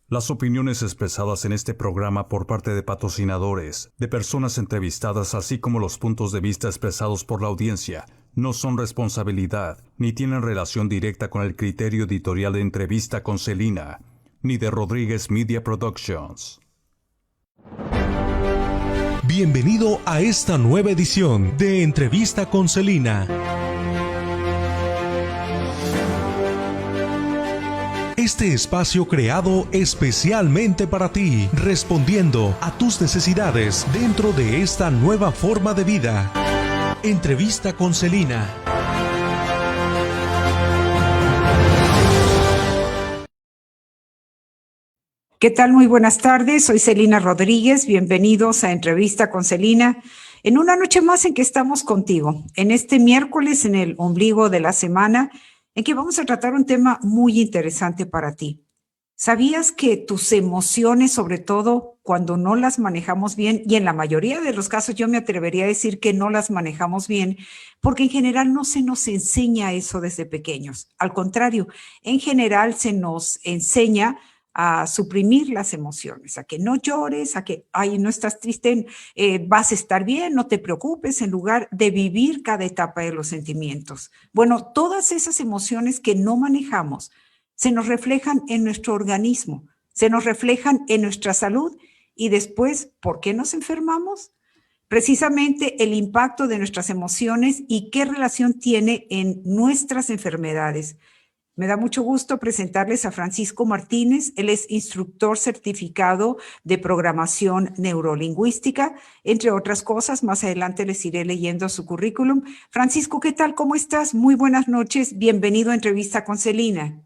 Las opiniones expresadas en este programa por parte de patrocinadores, de personas entrevistadas, así como los puntos de vista expresados por la audiencia, no son responsabilidad, ni tienen relación directa con el criterio editorial de Entrevista con Celina, ni de Rodríguez Media Productions. Bienvenido a esta nueva edición de Entrevista con Celina. Este espacio creado especialmente para ti, respondiendo a tus necesidades dentro de esta nueva forma de vida. Entrevista con Celina. ¿Qué tal? Muy buenas tardes, soy Celina Rodríguez, bienvenidos a Entrevista con Celina, en una noche más en que estamos contigo, en este miércoles, en el ombligo de la semana, en que vamos a tratar un tema muy interesante para ti. ¿Sabías que tus emociones, sobre todo cuando no las manejamos bien, y en la mayoría de los casos yo me atrevería a decir que no las manejamos bien, porque en general no se nos enseña eso desde pequeños? Al contrario, en general se nos enseña a suprimir las emociones, a que no llores, a que, ay, no estás triste, vas a estar bien, no te preocupes, en lugar de vivir cada etapa de los sentimientos. Bueno, todas esas emociones que no manejamos se nos reflejan en nuestro organismo, se nos reflejan en nuestra salud y después, ¿por qué nos enfermamos? Precisamente el impacto de nuestras emociones y qué relación tiene en nuestras enfermedades. Me da mucho gusto presentarles a Francisco Martínez. Él es instructor certificado de programación neurolingüística, entre otras cosas. Más adelante les iré leyendo su currículum. Francisco, ¿qué tal? ¿Cómo estás? Muy buenas noches. Bienvenido a Entrevista con Celina.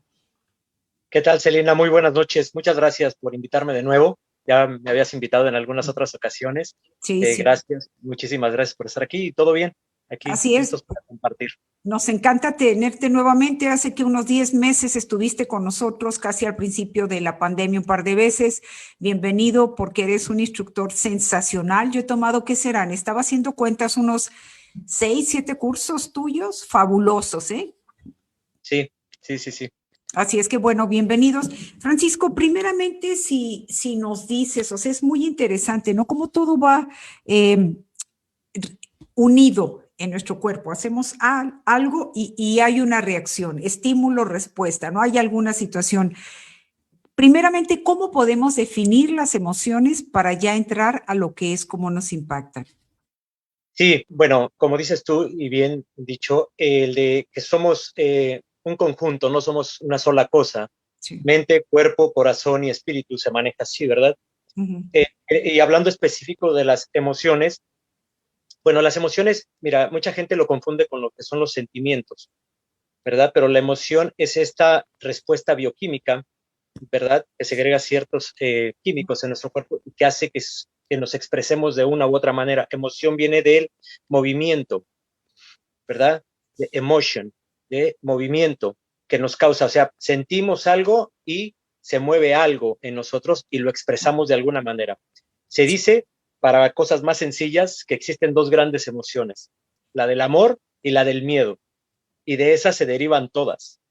¿Qué tal, Celina? Muy buenas noches. Muchas gracias por invitarme de nuevo. Ya me habías invitado en algunas otras ocasiones. Sí, sí. Gracias, muchísimas gracias por estar aquí. ¿Todo bien? Aquí, Así es. listos para compartir. Nos encanta tenerte nuevamente. Hace que unos 10 meses estuviste con nosotros, casi al principio de la pandemia, un par de veces. Bienvenido, porque eres un instructor sensacional. Yo he tomado, ¿qué serán? Estaba haciendo cuentas, unos 6, 7 cursos tuyos, fabulosos, ¿eh? Sí. Así es que, bueno, bienvenidos. Francisco, primeramente, si nos dices, o sea, es muy interesante, ¿no? Cómo todo va unido en nuestro cuerpo. Hacemos algo y hay una reacción, estímulo, respuesta, ¿no? Hay alguna situación. Primeramente, ¿cómo podemos definir las emociones para ya entrar a lo que es cómo nos impactan? Sí, bueno, como dices tú y bien dicho, el de que somos un conjunto, no somos una sola cosa. Sí. Mente, cuerpo, corazón y espíritu se maneja así, ¿verdad? Uh-huh. Y hablando específico de las emociones, bueno, las emociones, mira, mucha gente lo confunde con lo que son los sentimientos, ¿verdad? Pero la emoción es esta respuesta bioquímica, ¿verdad? Que segrega ciertos químicos en nuestro cuerpo y que hace que nos expresemos de una u otra manera. Emoción viene del movimiento, ¿verdad? De emotion, de movimiento que nos causa, o sea, sentimos algo y se mueve algo en nosotros y lo expresamos de alguna manera. Se dice, para cosas más sencillas, que existen dos grandes emociones, la del amor y la del miedo, y de esas se derivan todas,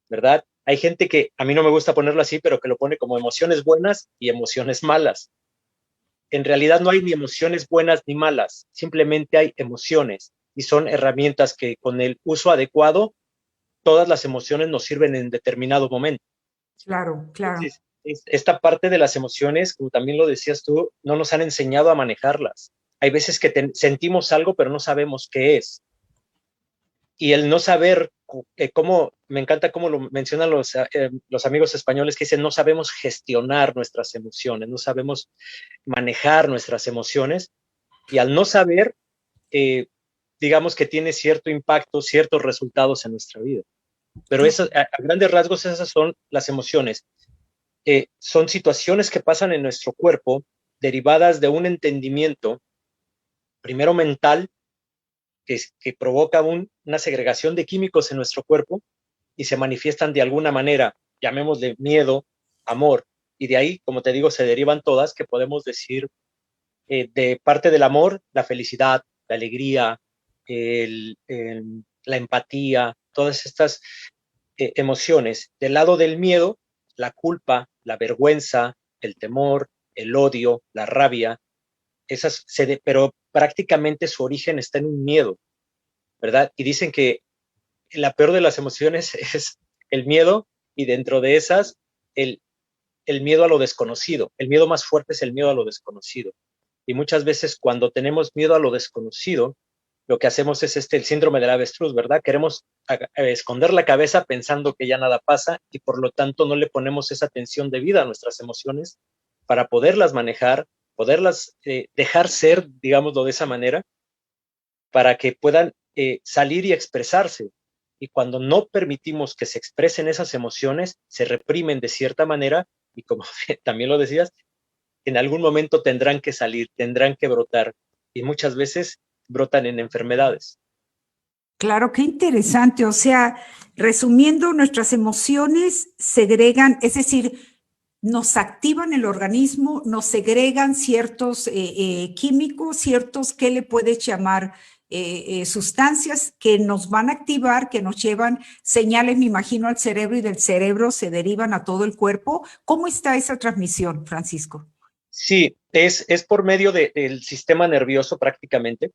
¿verdad? Hay gente que, a mí no me gusta ponerlo así, pero que lo pone como emociones buenas y emociones malas. En realidad no hay ni emociones buenas ni malas, simplemente hay emociones y son herramientas que con el uso adecuado, todas las emociones nos sirven en determinado momento. Claro, claro. Entonces, esta parte de las emociones, como también lo decías tú, no nos han enseñado a manejarlas. Hay veces que sentimos algo, pero no sabemos qué es. Y el no saber cómo, me encanta cómo lo mencionan los amigos españoles que dicen, no sabemos gestionar nuestras emociones, no sabemos manejar nuestras emociones, y al no saber, digamos que tiene cierto impacto, ciertos resultados en nuestra vida. Pero eso, a grandes rasgos, esas son las emociones. Son situaciones que pasan en nuestro cuerpo derivadas de un entendimiento, primero mental, que provoca una segregación de químicos en nuestro cuerpo y se manifiestan de alguna manera, llamémosle miedo, amor, y de ahí, como te digo, se derivan todas, que podemos decir de parte del amor, la felicidad, la alegría, la empatía, todas estas emociones. Del lado del miedo, la culpa, la vergüenza, el temor, el odio, la rabia, pero prácticamente su origen está en un miedo, ¿verdad? Y dicen que la peor de las emociones es el miedo, y dentro de esas, el miedo a lo desconocido. El miedo más fuerte es el miedo a lo desconocido. Y muchas veces cuando tenemos miedo a lo desconocido, lo que hacemos es el síndrome del avestruz, ¿verdad? Queremos esconder la cabeza pensando que ya nada pasa, y por lo tanto no le ponemos esa atención debida a nuestras emociones para poderlas manejar, poderlas dejar ser, digámoslo de esa manera, para que puedan salir y expresarse. Y cuando no permitimos que se expresen esas emociones, se reprimen de cierta manera, y como también lo decías, en algún momento tendrán que salir, tendrán que brotar, y muchas veces brotan en enfermedades. Claro, qué interesante. O sea, resumiendo, nuestras emociones segregan, es decir, nos activan el organismo, nos segregan ciertos químicos, ciertos, ¿qué le puedes llamar? Sustancias que nos van a activar, que nos llevan señales, me imagino, al cerebro, y del cerebro se derivan a todo el cuerpo. ¿Cómo está esa transmisión, Francisco? Sí, es por medio del sistema nervioso prácticamente,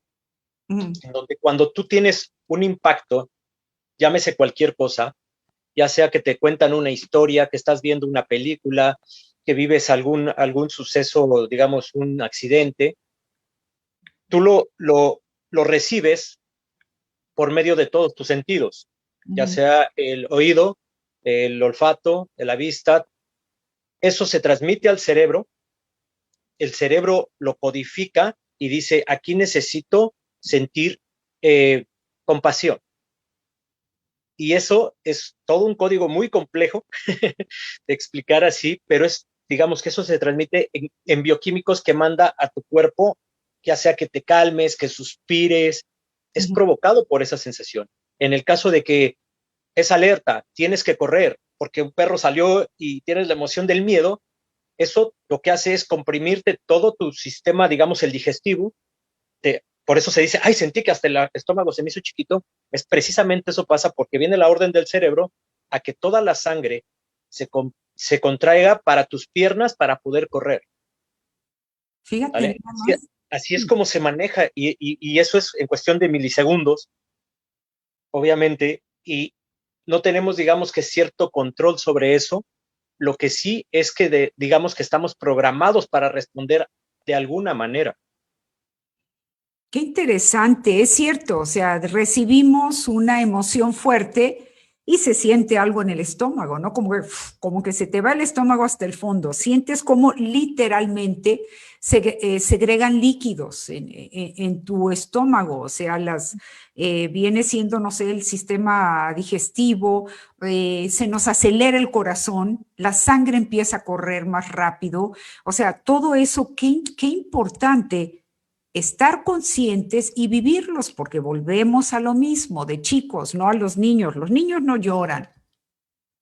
en donde cuando tú tienes un impacto, llámese cualquier cosa, ya sea que te cuentan una historia, que estás viendo una película, que vives algún suceso, digamos, un accidente, tú lo recibes por medio de todos tus sentidos, ya sea el oído, el olfato, la vista. Eso se transmite al cerebro, el cerebro lo codifica y dice, aquí necesito sentir compasión. Y eso es todo un código muy complejo de explicar así, pero digamos que eso se transmite en bioquímicos que manda a tu cuerpo, ya sea que te calmes, que suspires, es provocado por esa sensación. En el caso de que es alerta, tienes que correr porque un perro salió y tienes la emoción del miedo, eso lo que hace es comprimirte todo tu sistema, digamos, el digestivo. Por eso se dice, ay, sentí que hasta el estómago se me hizo chiquito. Es precisamente eso pasa porque viene la orden del cerebro a que toda la sangre se contraiga para tus piernas para poder correr. Fíjate, ¿Vale? Así es como se maneja, y eso es en cuestión de milisegundos, obviamente, y no tenemos, digamos, que cierto control sobre eso. Lo que sí es que digamos que estamos programados para responder de alguna manera. Qué interesante, es cierto, o sea, recibimos una emoción fuerte y se siente algo en el estómago, ¿no? Como que se te va el estómago hasta el fondo, sientes como literalmente segregan líquidos en tu estómago, o sea, viene siendo, no sé, el sistema digestivo, se nos acelera el corazón, la sangre empieza a correr más rápido, o sea, todo eso, qué importante estar conscientes y vivirlos, porque volvemos a lo mismo de chicos, no a los niños. Los niños no lloran,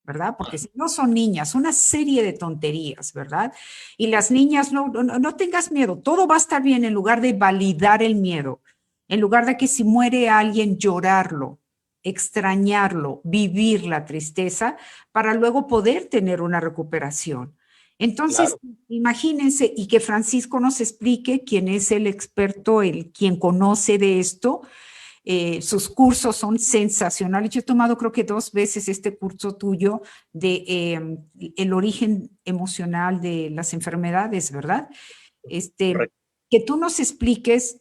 ¿verdad? Porque si no son niñas, una serie de tonterías, ¿verdad? Y las niñas, no tengas miedo, todo va a estar bien, en lugar de validar el miedo, en lugar de que si muere alguien, llorarlo, extrañarlo, vivir la tristeza, para luego poder tener una recuperación. Entonces, Claro. imagínense, y que Francisco nos explique quién es el experto, quien conoce de esto. Sus cursos son sensacionales. Yo he tomado creo que 2 veces este curso tuyo de el origen emocional de las enfermedades, ¿verdad? Correcto. Que tú nos expliques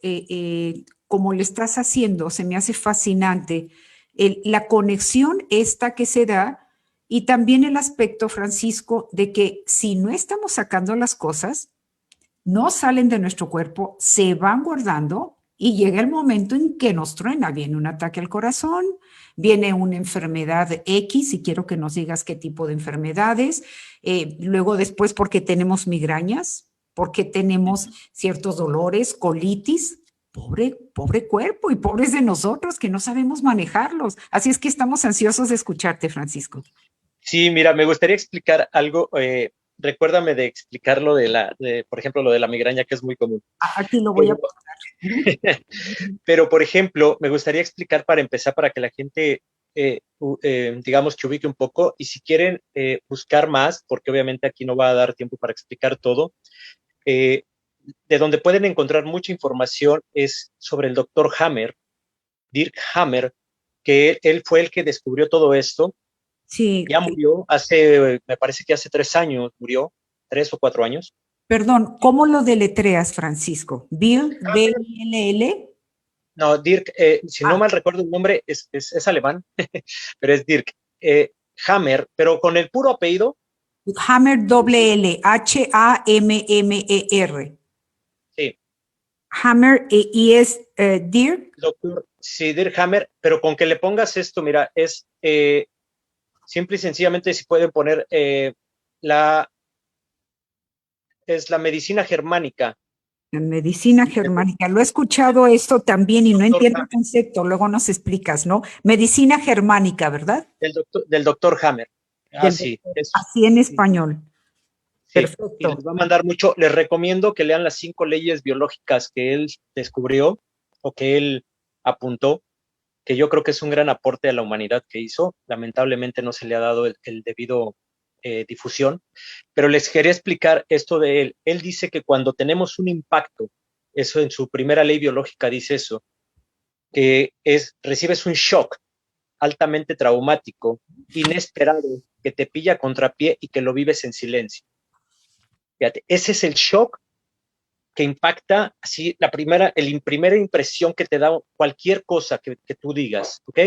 cómo lo estás haciendo, se me hace fascinante. La conexión esta que se da, y también el aspecto, Francisco, de que si no estamos sacando las cosas, no salen de nuestro cuerpo, se van guardando y llega el momento en que nos truena. Viene un ataque al corazón, viene una enfermedad X, y quiero que nos digas qué tipo de enfermedades. Luego después, porque tenemos migrañas, porque tenemos ciertos dolores, colitis. Pobre cuerpo y pobres de nosotros que no sabemos manejarlos. Así es que estamos ansiosos de escucharte, Francisco. Sí, mira, me gustaría explicar algo. Recuérdame de explicar por ejemplo, lo de la migraña, que es muy común. Aquí lo voy a poner. Pero, por ejemplo, me gustaría explicar para empezar, para que la gente digamos que ubique un poco, y si quieren buscar más, porque obviamente aquí no va a dar tiempo para explicar todo, de donde pueden encontrar mucha información es sobre el doctor Hammer, Dirk Hammer, que él fue el que descubrió todo esto. Sí, Ya murió hace, me parece que hace 3 años murió, 3 o 4 años. perdón, ¿cómo lo deletreas, Francisco? Bill, B-I-L-L. No, Dirk, si no Ah, mal recuerdo el nombre, es alemán, pero es Dirk Hammer, pero con el puro apellido. Hammer, doble L, H-A-M-M-E-R. Sí, Hammer, y es Dirk. doctor, sí, Dirk Hammer, pero con que le pongas esto, mira, es simple y sencillamente si pueden poner la medicina germánica. Medicina germánica. Lo he escuchado esto también y no Doctor entiendo el Hammer, concepto. Luego nos explicas, ¿no? Medicina germánica, ¿verdad? del doctor Hammer. Ah, Del sí, doctor. Así en español. sí. Y les Perfecto. va a mandar mucho. Les recomiendo que lean las 5 leyes biológicas que él descubrió o que él apuntó, que yo creo que es un gran aporte a la humanidad que hizo. Lamentablemente no se le ha dado el debido difusión, pero les quería explicar esto de él. Él dice que cuando tenemos un impacto, eso en su primera ley biológica dice eso, que recibes un shock altamente traumático, inesperado, que te pilla a contrapié y que lo vives en silencio. Fíjate, ese es el shock que impacta así la primera impresión que te da cualquier cosa que tú digas, ¿ok?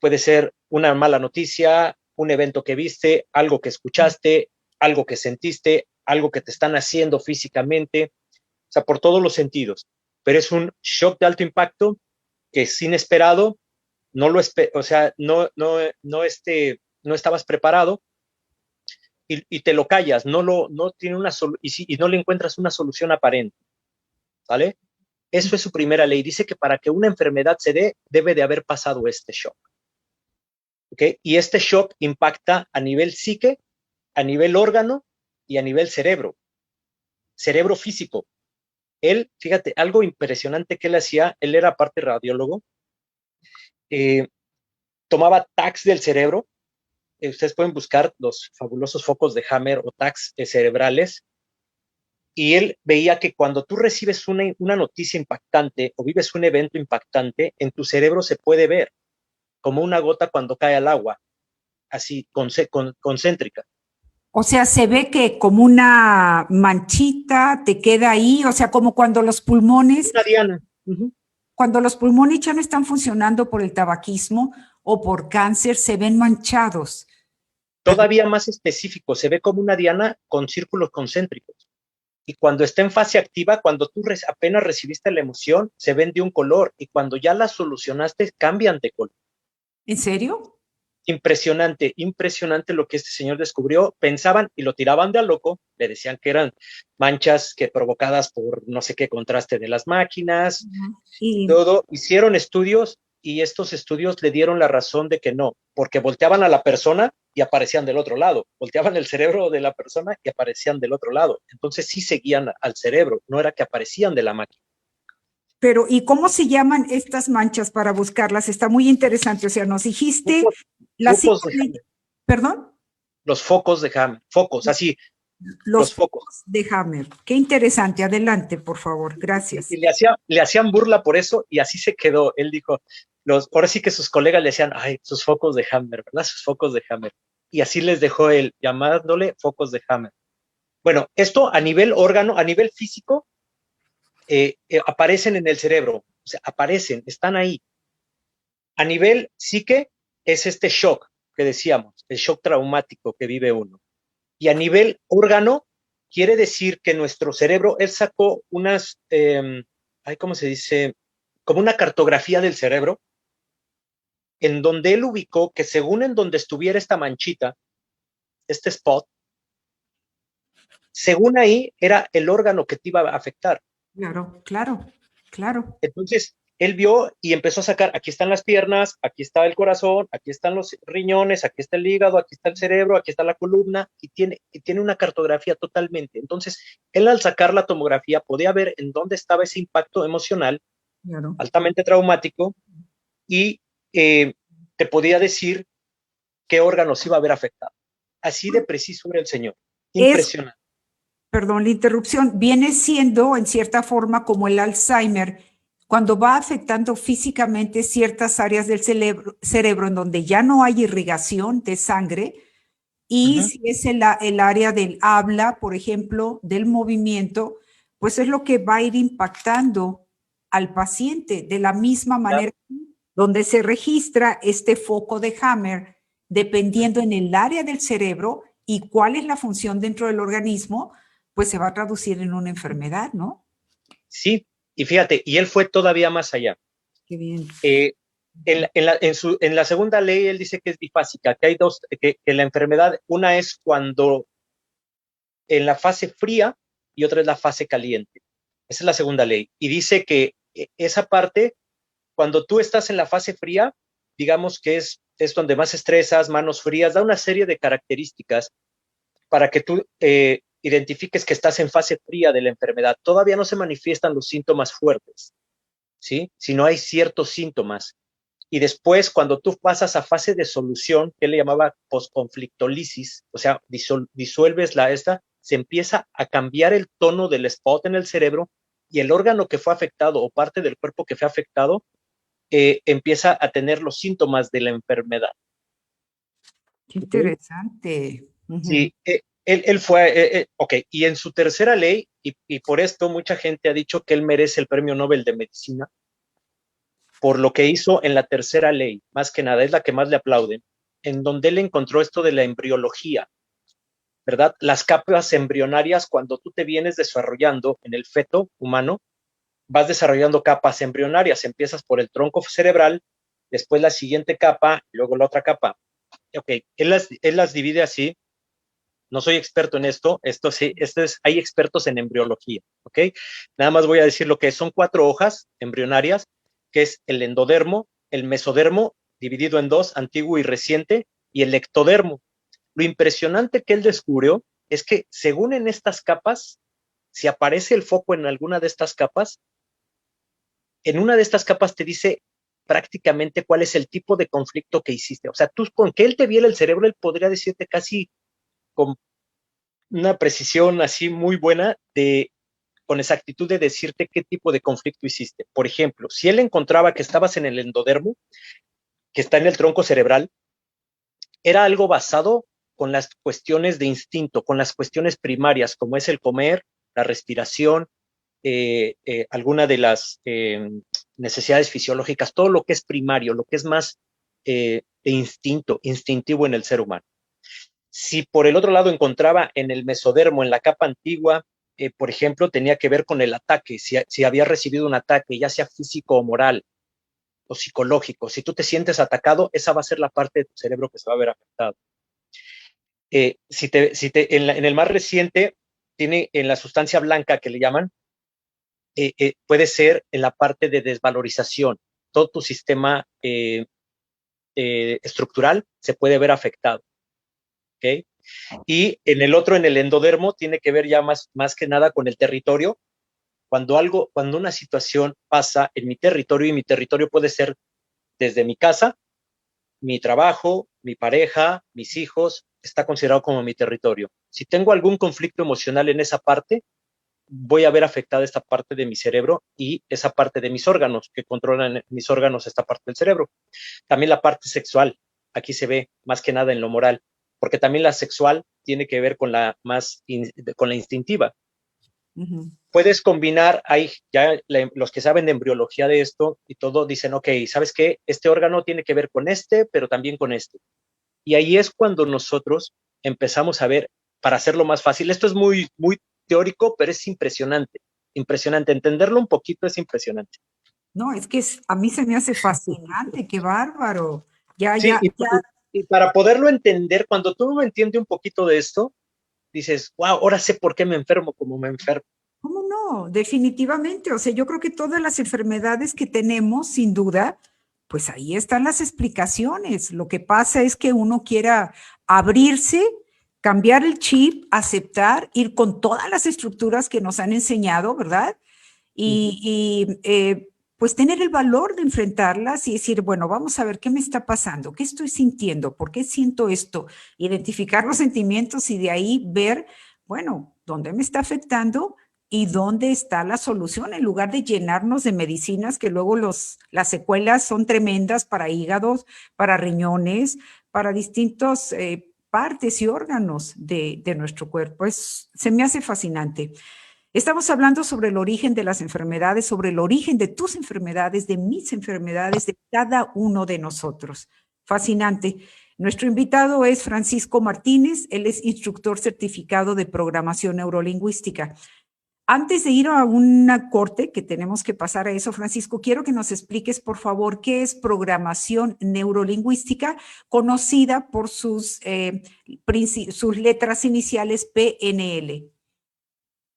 Puede ser una mala noticia, un evento que viste, algo que escuchaste, algo que sentiste, algo que te están haciendo físicamente, o sea, por todos los sentidos. Pero es un shock de alto impacto que es inesperado, o sea, no estabas preparado y te lo callas, no tiene y no le encuentras una solución aparente, ¿vale? Eso es su primera ley. Dice que para que una enfermedad se dé, debe de haber pasado este shock. ¿Okay? Y este shock impacta a nivel psique, a nivel órgano y a nivel cerebro físico. Él, fíjate, algo impresionante que él hacía, él era aparte radiólogo, tomaba tags del cerebro. Ustedes pueden buscar los fabulosos focos de Hammer o tags cerebrales, y él veía que cuando tú recibes una noticia impactante o vives un evento impactante, en tu cerebro se puede ver como una gota cuando cae al agua, así concéntrica. O sea, se ve que como una manchita te queda ahí, o sea, como Una diana. Uh-huh. cuando los pulmones ya no están funcionando por el tabaquismo o por cáncer, se ven manchados. ¿Verdad? Todavía más específico, se ve como una diana con círculos concéntricos. Y cuando está en fase activa, cuando tú apenas recibiste la emoción, se ven de un color, y cuando ya la solucionaste, cambian de color. ¿En serio? Impresionante, impresionante lo que este señor descubrió. Pensaban y lo tiraban de a loco, le decían que eran manchas que provocadas por no sé qué contraste de las máquinas, Y, todo. Hicieron estudios y estos estudios le dieron la razón de que no, porque volteaban a la persona y aparecían del otro lado, volteaban el cerebro de la persona y aparecían del otro lado. Entonces sí seguían al cerebro, no era que aparecían de la máquina. pero, ¿y cómo se llaman estas manchas para buscarlas? Está muy interesante. O sea, nos dijiste las Focos cinco de Hammer, perdón, los focos de Hammer, focos, así, los los focos. focos de Hammer. Qué interesante. Adelante, por favor. Gracias. Y le hacían burla por eso, y así se quedó. Él dijo, ahora sí que sus colegas le decían, ay, sus focos de Hammer, ¿verdad? Sus focos de Hammer. Y así les dejó él, llamándole focos de Hammer. Bueno, esto a nivel órgano, a nivel físico, aparecen en el cerebro, o sea, aparecen, están ahí. A nivel psique, es este shock que decíamos, el shock traumático que vive uno. Y a nivel órgano, quiere decir que nuestro cerebro, él sacó unas, ¿cómo se dice? Como una cartografía del cerebro, en donde él ubicó que según en donde estuviera esta manchita, este spot, según ahí era el órgano que te iba a afectar. Claro, claro, claro. Entonces, él vio y empezó a sacar, aquí están las piernas, aquí está el corazón, aquí están los riñones, aquí está el hígado, aquí está el cerebro, aquí está la columna, y tiene una cartografía totalmente. Entonces, él al sacar la tomografía podía ver en dónde estaba ese impacto emocional, Claro. altamente traumático, y te podía decir qué órganos iba a haber afectado. Así de preciso era el Señor. Impresionante. Perdón la interrupción, viene siendo en cierta forma como el Alzheimer, cuando va afectando físicamente ciertas áreas del cerebro en donde ya no hay irrigación de sangre, y si es el área del habla, por ejemplo, del movimiento, pues es lo que va a ir impactando al paciente de la misma manera donde se registra este foco de Hammer, dependiendo en el área del cerebro y cuál es la función dentro del organismo, pues se va a traducir en una enfermedad, ¿no? Sí, y fíjate, y él fue todavía más allá. Qué bien. En la segunda ley, él dice que es bifásica, que hay dos, que la enfermedad, una es cuando en la fase fría y otra es la fase caliente. Esa es la segunda ley. Y dice que esa parte, cuando tú estás en la fase fría, digamos que es donde más estresas, manos frías, da una serie de características para que tú identifiques que estás en fase fría de la enfermedad. Todavía no se manifiestan los síntomas fuertes, ¿sí? Si no hay ciertos síntomas. Y después, cuando tú pasas a fase de solución, que él le llamaba posconflictolisis, o sea, disuelves se empieza a cambiar el tono del spot en el cerebro y el órgano que fue afectado o parte del cuerpo que fue afectado empieza a tener los síntomas de la enfermedad. Qué interesante. Sí, él fue, ok, y en su tercera ley, y por esto mucha gente ha dicho que él merece el premio Nobel de Medicina, por lo que hizo en la tercera ley, más que nada, es la que más le aplauden, en donde él encontró esto de la embriología, ¿verdad? Las capas embrionarias, cuando tú te vienes desarrollando en el feto humano, vas desarrollando capas embrionarias, empiezas por el tronco cerebral, después la siguiente capa, luego la otra capa. Ok, él las divide así. No soy experto en esto sí, hay expertos en embriología, ¿ok? Nada más voy a decir lo que son 4 hojas embrionarias, que es el endodermo, el mesodermo, dividido en 2, antiguo y reciente, y el ectodermo. Lo impresionante que él descubrió es que según en estas capas, si aparece el foco en alguna de estas capas, en una de estas capas te dice prácticamente cuál es el tipo de conflicto que hiciste. O sea, tú con que él te viera el cerebro, él podría decirte casi con una precisión así muy buena con exactitud de decirte qué tipo de conflicto hiciste. Por ejemplo, si él encontraba que estabas en el endodermo, que está en el tronco cerebral, era algo basado con las cuestiones de instinto, con las cuestiones primarias, como es el comer, la respiración, alguna de las necesidades fisiológicas, todo lo que es primario, lo que es más de instintivo en el ser humano. Si por el otro lado encontraba en el mesodermo, en la capa antigua, por ejemplo, tenía que ver con el ataque, si había recibido un ataque, ya sea físico o moral o psicológico. Si tú te sientes atacado, esa va a ser la parte de tu cerebro que se va a ver afectado. En el más reciente, tiene en la sustancia blanca que le llaman, puede ser en la parte de desvalorización. Todo tu sistema estructural se puede ver afectado. ¿Okay? Y en el otro, en el endodermo, tiene que ver ya más que nada con el territorio. Cuando una situación pasa en mi territorio, y mi territorio puede ser desde mi casa, mi trabajo, mi pareja, mis hijos, está considerado como mi territorio. Si tengo algún conflicto emocional en esa parte, voy a ver afectada esta parte de mi cerebro y esa parte de mis órganos, que controlan mis órganos, esta parte del cerebro. También la parte sexual, aquí se ve más que nada en lo moral, porque también la sexual tiene que ver con la instintiva. Puedes combinar, los que saben de embriología de esto y todo dicen, ok, ¿sabes qué? Este órgano tiene que ver con este, pero también con este. Y ahí es cuando nosotros empezamos a ver, para hacerlo más fácil, esto es muy, muy teórico, pero es impresionante, entenderlo un poquito es impresionante. No, es que a mí se me hace fascinante, qué bárbaro. Y para poderlo entender, cuando tú entiendes un poquito de esto, dices, wow, ahora sé por qué me enfermo como me enfermo. ¿Cómo no? Definitivamente. O sea, yo creo que todas las enfermedades que tenemos, sin duda, pues ahí están las explicaciones. Lo que pasa es que uno quiera abrirse, cambiar el chip, aceptar, ir con todas las estructuras que nos han enseñado, ¿verdad? pues tener el valor de enfrentarlas y decir, bueno, vamos a ver qué me está pasando, qué estoy sintiendo, por qué siento esto, identificar los sentimientos y de ahí ver, bueno, dónde me está afectando y dónde está la solución, en lugar de llenarnos de medicinas que luego las secuelas son tremendas para hígados, para riñones, para distintos partes y órganos de nuestro cuerpo. Se me hace fascinante. Estamos hablando sobre el origen de las enfermedades, sobre el origen de tus enfermedades, de mis enfermedades, de cada uno de nosotros. Fascinante. Nuestro invitado es Francisco Martínez. Él es instructor certificado de programación neurolingüística. Antes de ir a una corte, que tenemos que pasar a eso, Francisco, quiero que nos expliques, por favor, qué es programación neurolingüística, conocida por sus letras iniciales PNL.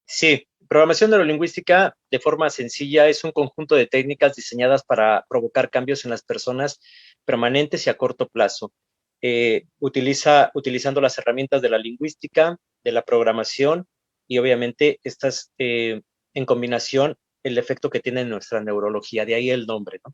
Sí, programación neurolingüística, de forma sencilla, es un conjunto de técnicas diseñadas para provocar cambios en las personas permanentes y a corto plazo. Utilizando las herramientas de la lingüística, de la programación, y obviamente estas en combinación el efecto que tiene en nuestra neurología, de ahí el nombre, ¿no?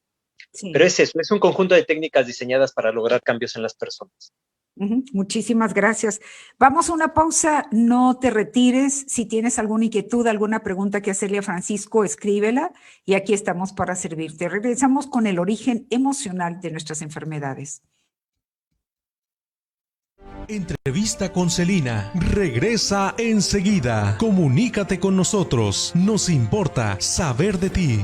Sí. Pero es eso, es un conjunto de técnicas diseñadas para lograr cambios en las personas. Muchísimas gracias. Vamos a una pausa, no te retires. Si tienes alguna inquietud, alguna pregunta que hacerle a Francisco, escríbela y aquí estamos para servirte. Regresamos con el origen emocional de nuestras enfermedades. Entrevista con Celina. Regresa enseguida. Comunícate con nosotros. Nos importa saber de ti.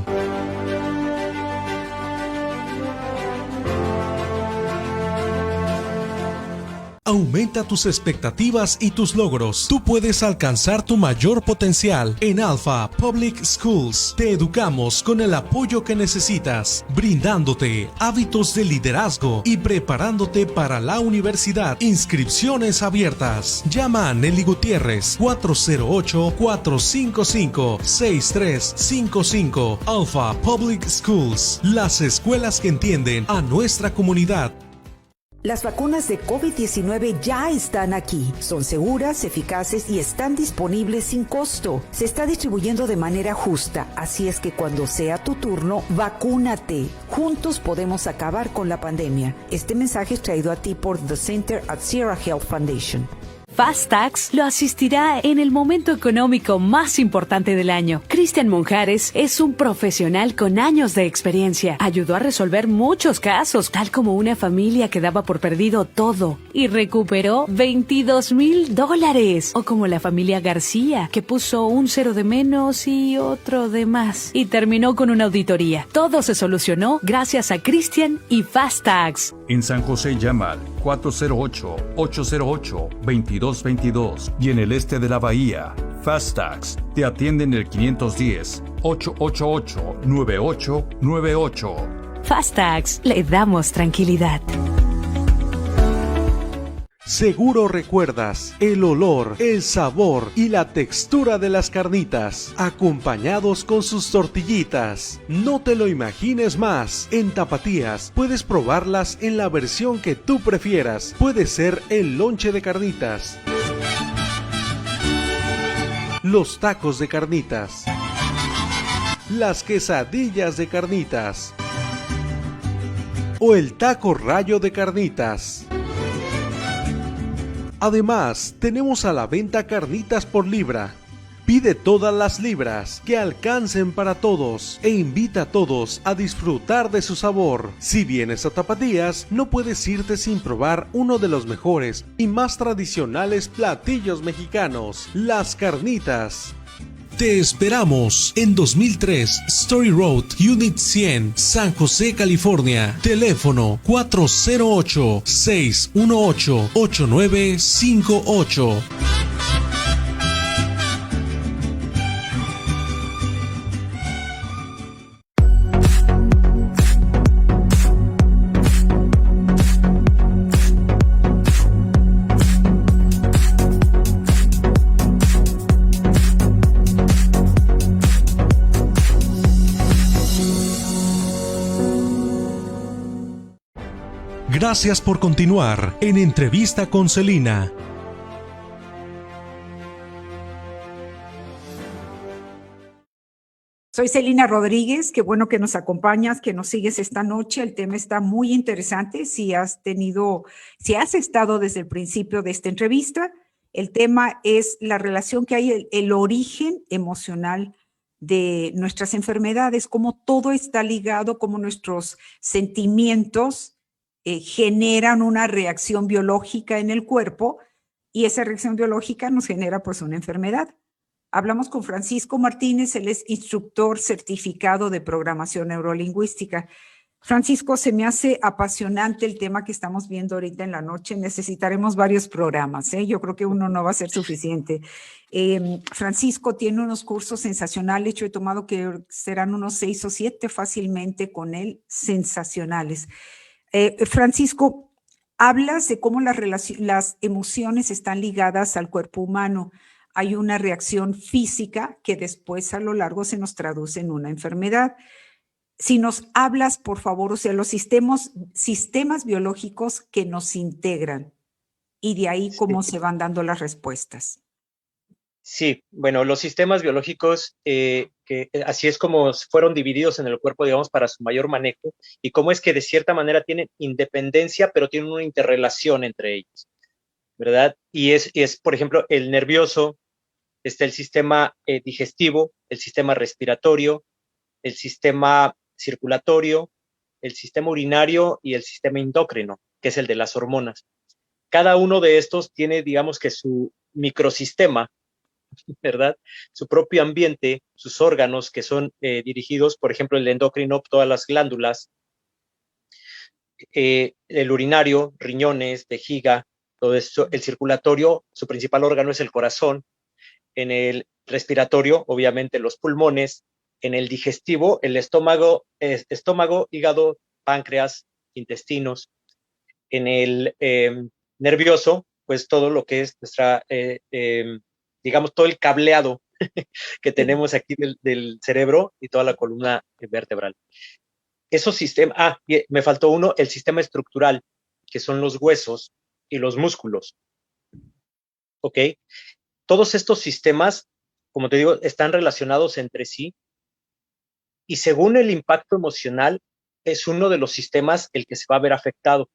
Aumenta tus expectativas y tus logros. Tú puedes alcanzar tu mayor potencial. En Alpha Public Schools te educamos con el apoyo que necesitas, brindándote hábitos de liderazgo y preparándote para la universidad. Inscripciones abiertas. Llama a Nelly Gutiérrez 408-455-6355. Alpha Public Schools, las escuelas que entienden a nuestra comunidad. Las vacunas de COVID-19 ya están aquí. Son seguras, eficaces y están disponibles sin costo. Se está distribuyendo de manera justa, así es que cuando sea tu turno, vacúnate. Juntos podemos acabar con la pandemia. Este mensaje es traído a ti por The Center at Sierra Health Foundation. FastTax lo asistirá en el momento económico más importante del año. Cristian Monjares es un profesional con años de experiencia. Ayudó a resolver muchos casos, tal como una familia que daba por perdido todo y recuperó $22,000. O como la familia García, que puso un 0 de menos y otro de más y terminó con una auditoría. Todo se solucionó gracias a Cristian y FastTax. En San José llama al 408-808-2222 y en el este de la bahía, FastTax te atienden el 510-888-9898. FastTax, le damos tranquilidad. Seguro recuerdas el olor, el sabor y la textura de las carnitas, acompañados con sus tortillitas. No te lo imagines más. En Tapatías puedes probarlas en la versión que tú prefieras. Puede ser el lonche de carnitas, los tacos de carnitas, las quesadillas de carnitas o el taco rayo de carnitas. Además, tenemos a la venta carnitas por libra. Pide todas las libras que alcancen para todos e invita a todos a disfrutar de su sabor. Si vienes a Tapatías, no puedes irte sin probar uno de los mejores y más tradicionales platillos mexicanos, las carnitas. Te esperamos en 2003 Story Road, Unit 100, San José, California. Teléfono 408-618-8958. Gracias por continuar en Entrevista con Celina. Soy Celina Rodríguez, qué bueno que nos acompañas, que nos sigues esta noche. El tema está muy interesante. Si has estado desde el principio de esta entrevista, el tema es la relación que hay, el origen emocional de nuestras enfermedades, cómo todo está ligado, cómo nuestros sentimientos generan una reacción biológica en el cuerpo y esa reacción biológica nos genera pues una enfermedad. Hablamos con Francisco Martínez, él es instructor certificado de programación neurolingüística. Francisco, se me hace apasionante el tema que estamos viendo ahorita en la noche. Necesitaremos varios programas, ¿eh? Yo creo que uno no va a ser suficiente. Francisco tiene unos cursos sensacionales. Yo he tomado que serán unos 6 o 7 fácilmente con él, sensacionales. Francisco, hablas de cómo las emociones están ligadas al cuerpo humano. Hay una reacción física que después a lo largo se nos traduce en una enfermedad. Si nos hablas, por favor, o sea, los sistemas biológicos que nos integran y de ahí cómo se van dando las respuestas. Sí, bueno, los sistemas biológicos, que así es como fueron divididos en el cuerpo, digamos, para su mayor manejo, y cómo es que de cierta manera tienen independencia, pero tienen una interrelación entre ellos, ¿verdad? Y es por ejemplo, el nervioso, está el sistema digestivo, el sistema respiratorio, el sistema circulatorio, el sistema urinario y el sistema endocrino, que es el de las hormonas. Cada uno de estos tiene, digamos que su microsistema, ¿verdad? Su propio ambiente, sus órganos que son dirigidos, por ejemplo, el endocrino, todas las glándulas, el urinario, riñones, vejiga, todo esto, el circulatorio, su principal órgano es el corazón, en el respiratorio, obviamente los pulmones, en el digestivo, el estómago, hígado, páncreas, intestinos, en el nervioso, pues todo lo que es nuestra, digamos, todo el cableado que tenemos aquí del cerebro y toda la columna vertebral. Esos sistemas, me faltó uno, el sistema estructural, que son los huesos y los músculos. ¿Ok? Todos estos sistemas, como te digo, están relacionados entre sí y según el impacto emocional, es uno de los sistemas el que se va a ver afectado.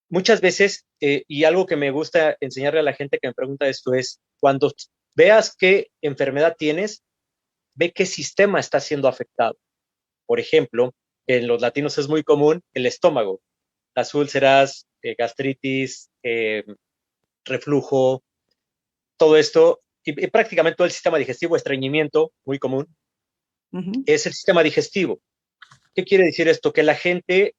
Muchas veces, y algo que me gusta enseñarle a la gente que me pregunta esto es, cuando veas qué enfermedad tienes, ve qué sistema está siendo afectado. Por ejemplo, en los latinos es muy común el estómago, las úlceras, gastritis, reflujo, todo esto, y prácticamente todo el sistema digestivo, estreñimiento, muy común, es el sistema digestivo. ¿Qué quiere decir esto? Que la gente,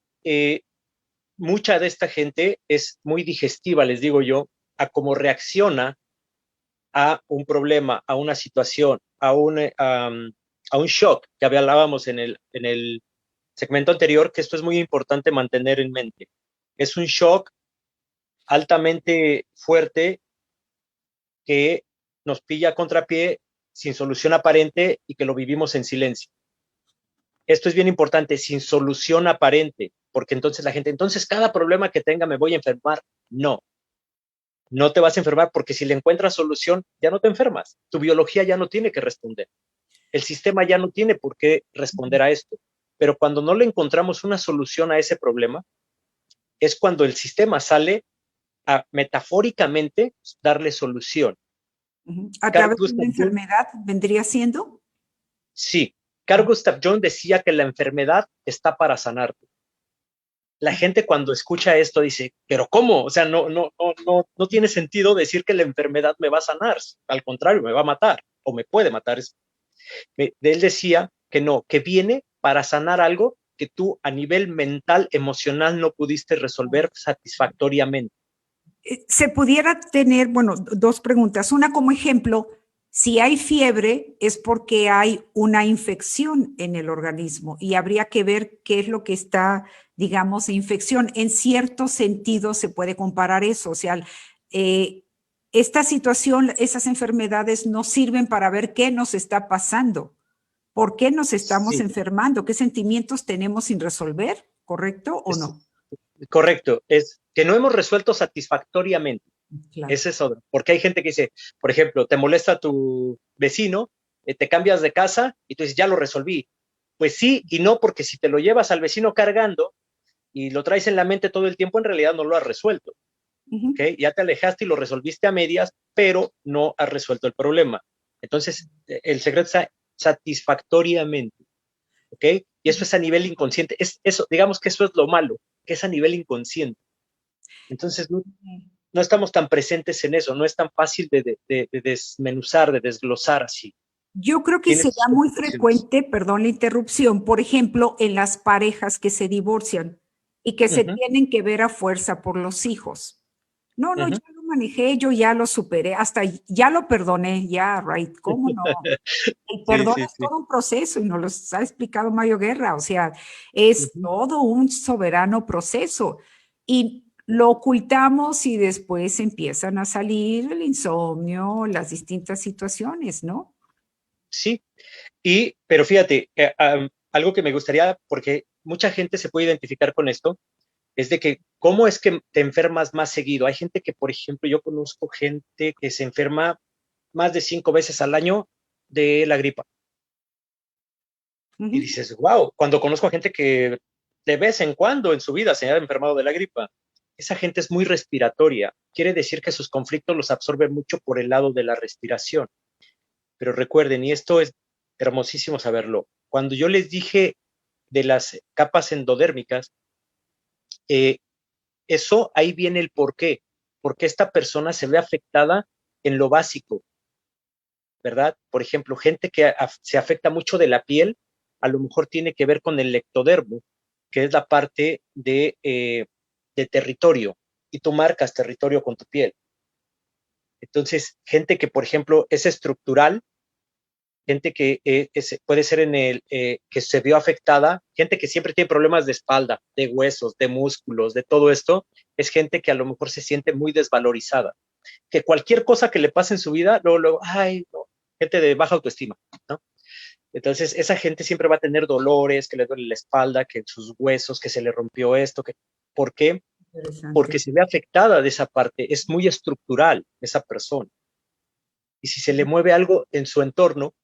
mucha de esta gente es muy digestiva, les digo yo, a cómo reacciona a un problema, a una situación, a un shock que hablábamos en el segmento anterior, que esto es muy importante mantener en mente. Es un shock altamente fuerte que nos pilla a contrapié, sin solución aparente y que lo vivimos en silencio. Esto es bien importante, sin solución aparente, porque entonces la gente, entonces cada problema que tenga me voy a enfermar. No, no te vas a enfermar porque si le encuentras solución, ya no te enfermas. Tu biología ya no tiene que responder. El sistema ya no tiene por qué responder a esto. Pero cuando no le encontramos una solución a ese problema, es cuando el sistema sale a metafóricamente darle solución. ¿A través de una enfermedad vendría siendo? Sí. Carl Gustav Jung decía que la enfermedad está para sanarte. La gente cuando escucha esto dice, ¿pero cómo? O sea, no tiene sentido decir que la enfermedad me va a sanar. Al contrario, me va a matar o me puede matar. Él decía que no, que viene para sanar algo que tú a nivel mental, emocional no pudiste resolver satisfactoriamente. Se pudiera tener, bueno, 2 preguntas. Una como ejemplo, si hay fiebre es porque hay una infección en el organismo y habría que ver qué es lo que está, digamos, infección. En cierto sentido se puede comparar eso, o sea, esta situación, esas enfermedades nos sirven para ver qué nos está pasando, por qué nos estamos enfermando, qué sentimientos tenemos sin resolver, ¿correcto o no? Correcto, es que no hemos resuelto satisfactoriamente. Claro. Ese es otro, porque hay gente que dice, por ejemplo, te molesta tu vecino, te cambias de casa y tú dices, ya lo resolví. Pues sí y no, porque si te lo llevas al vecino cargando y lo traes en la mente todo el tiempo, en realidad no lo has resuelto. ¿Okay? Ya te alejaste y lo resolviste a medias, pero no has resuelto el problema. Entonces, el secreto está satisfactoriamente. ¿Ok? Y eso es a nivel inconsciente. Eso, digamos que eso es lo malo, que es a nivel inconsciente. Entonces, no estamos tan presentes en eso, no es tan fácil de desmenuzar, de desglosar así. Yo creo que se da muy frecuente, perdón la interrupción, por ejemplo, en las parejas que se divorcian y que se tienen que ver a fuerza por los hijos. No, ya lo manejé, yo ya lo superé, hasta ya lo perdoné, ya, right, ¿cómo no? El perdón es todo un proceso y nos lo ha explicado Mario Guerra, o sea, es todo un soberano proceso y lo ocultamos y después empiezan a salir el insomnio, las distintas situaciones, ¿no? Sí, pero fíjate, algo que me gustaría, porque mucha gente se puede identificar con esto, es de que cómo es que te enfermas más seguido. Hay gente que, por ejemplo, yo conozco gente que se enferma más de 5 veces al año de la gripa. Y dices, wow, cuando conozco a gente que de vez en cuando en su vida se ha enfermado de la gripa, esa gente es muy respiratoria. Quiere decir que sus conflictos los absorbe mucho por el lado de la respiración. Pero recuerden, y esto es hermosísimo saberlo, cuando yo les dije de las capas endodérmicas, eso ahí viene el por qué. Porque esta persona se ve afectada en lo básico, ¿verdad? Por ejemplo, gente que se afecta mucho de la piel, a lo mejor tiene que ver con el ectodermo, que es la parte de territorio, y tú marcas territorio con tu piel. Entonces, gente que, por ejemplo, es estructural, gente que puede ser que se vio afectada, gente que siempre tiene problemas de espalda, de huesos, de músculos, de todo esto, es gente que a lo mejor se siente muy desvalorizada, que cualquier cosa que le pase en su vida, luego, ay, no, gente de baja autoestima, ¿no? Entonces, esa gente siempre va a tener dolores, que le duele la espalda, que sus huesos, que se le rompió esto, ¿por qué? Porque se ve afectada de esa parte, es muy estructural esa persona. Y si se le mueve algo en su entorno,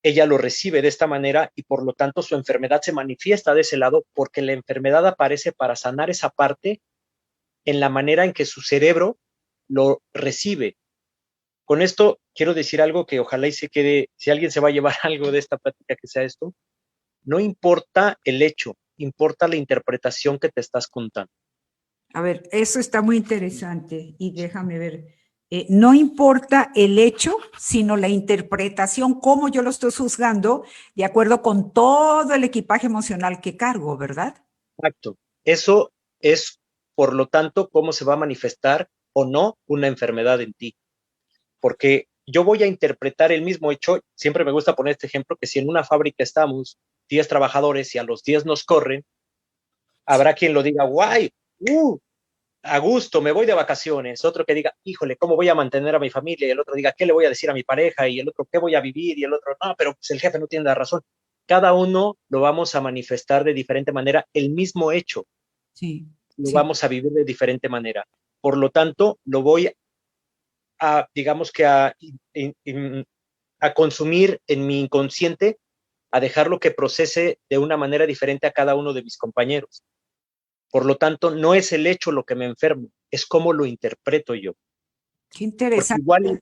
ella lo recibe de esta manera y por lo tanto su enfermedad se manifiesta de ese lado porque la enfermedad aparece para sanar esa parte en la manera en que su cerebro lo recibe. Con esto quiero decir algo que ojalá y se quede, si alguien se va a llevar algo de esta plática que sea esto, no importa el hecho, importa la interpretación que te estás contando. A ver, eso está muy interesante y déjame ver. No importa el hecho, sino la interpretación, cómo yo lo estoy juzgando, de acuerdo con todo el equipaje emocional que cargo, ¿verdad? Exacto. Eso es, por lo tanto, cómo se va a manifestar o no una enfermedad en ti. Porque yo voy a interpretar el mismo hecho, siempre me gusta poner este ejemplo, que si en una fábrica estamos 10 trabajadores y a los 10 nos corren, habrá quien lo diga, guay, a gusto, me voy de vacaciones, otro que diga, híjole, ¿cómo voy a mantener a mi familia? Y el otro diga, ¿qué le voy a decir a mi pareja? Y el otro, ¿qué voy a vivir? Y el otro, no, pero pues el jefe no tiene la razón. Cada uno lo vamos a manifestar de diferente manera, el mismo hecho. Sí. Lo vamos a vivir de diferente manera. Por lo tanto, lo voy a, digamos que a consumir en mi inconsciente, a dejarlo que procese de una manera diferente a cada uno de mis compañeros. Por lo tanto, no es el hecho lo que me enfermo, es cómo lo interpreto yo. Qué interesante. Porque igual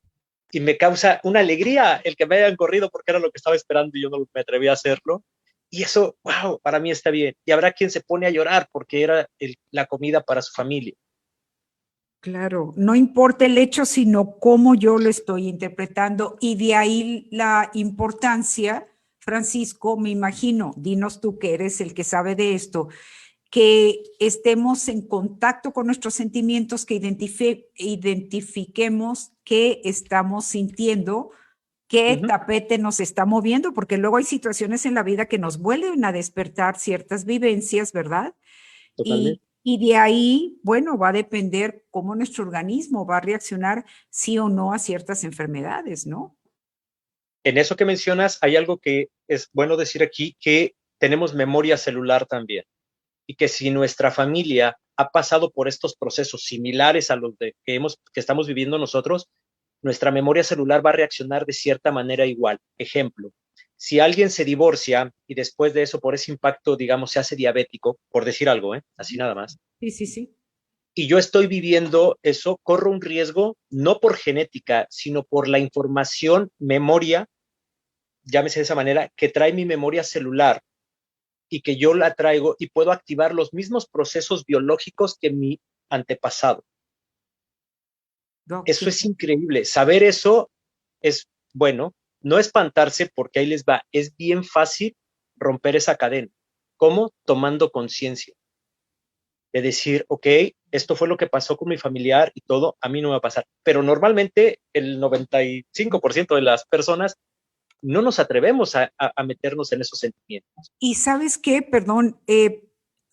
y me causa una alegría el que me hayan corrido porque era lo que estaba esperando y yo no me atreví a hacerlo. Y eso, wow, para mí está bien. Y habrá quien se pone a llorar porque era la comida para su familia. Claro, no importa el hecho, sino cómo yo lo estoy interpretando. Y de ahí la importancia, Francisco, me imagino, dinos tú que eres el que sabe de esto, que estemos en contacto con nuestros sentimientos, que identifiquemos qué estamos sintiendo, qué tapete nos está moviendo, porque luego hay situaciones en la vida que nos vuelven a despertar ciertas vivencias, ¿verdad? Y de ahí, bueno, va a depender cómo nuestro organismo va a reaccionar sí o no a ciertas enfermedades, ¿no? En eso que mencionas, hay algo que es bueno decir aquí, que tenemos memoria celular también. Y que si nuestra familia ha pasado por estos procesos similares a los que estamos viviendo nosotros, nuestra memoria celular va a reaccionar de cierta manera igual. Ejemplo, si alguien se divorcia y después de eso, por ese impacto, digamos, se hace diabético, por decir algo, así nada más, Sí, sí, sí. y yo estoy viviendo eso, corro un riesgo no por genética, sino por la información, memoria, llámese de esa manera, que trae mi memoria celular y que yo la traigo y puedo activar los mismos procesos biológicos que mi antepasado. Ok. Eso es increíble. Saber eso es bueno, no espantarse porque ahí les va. Es bien fácil romper esa cadena. ¿Cómo? Tomando conciencia. De decir, ok, esto fue lo que pasó con mi familiar y todo, a mí no me va a pasar. Pero normalmente el 95% de las personas no nos atrevemos a meternos en esos sentimientos. Y sabes qué, perdón,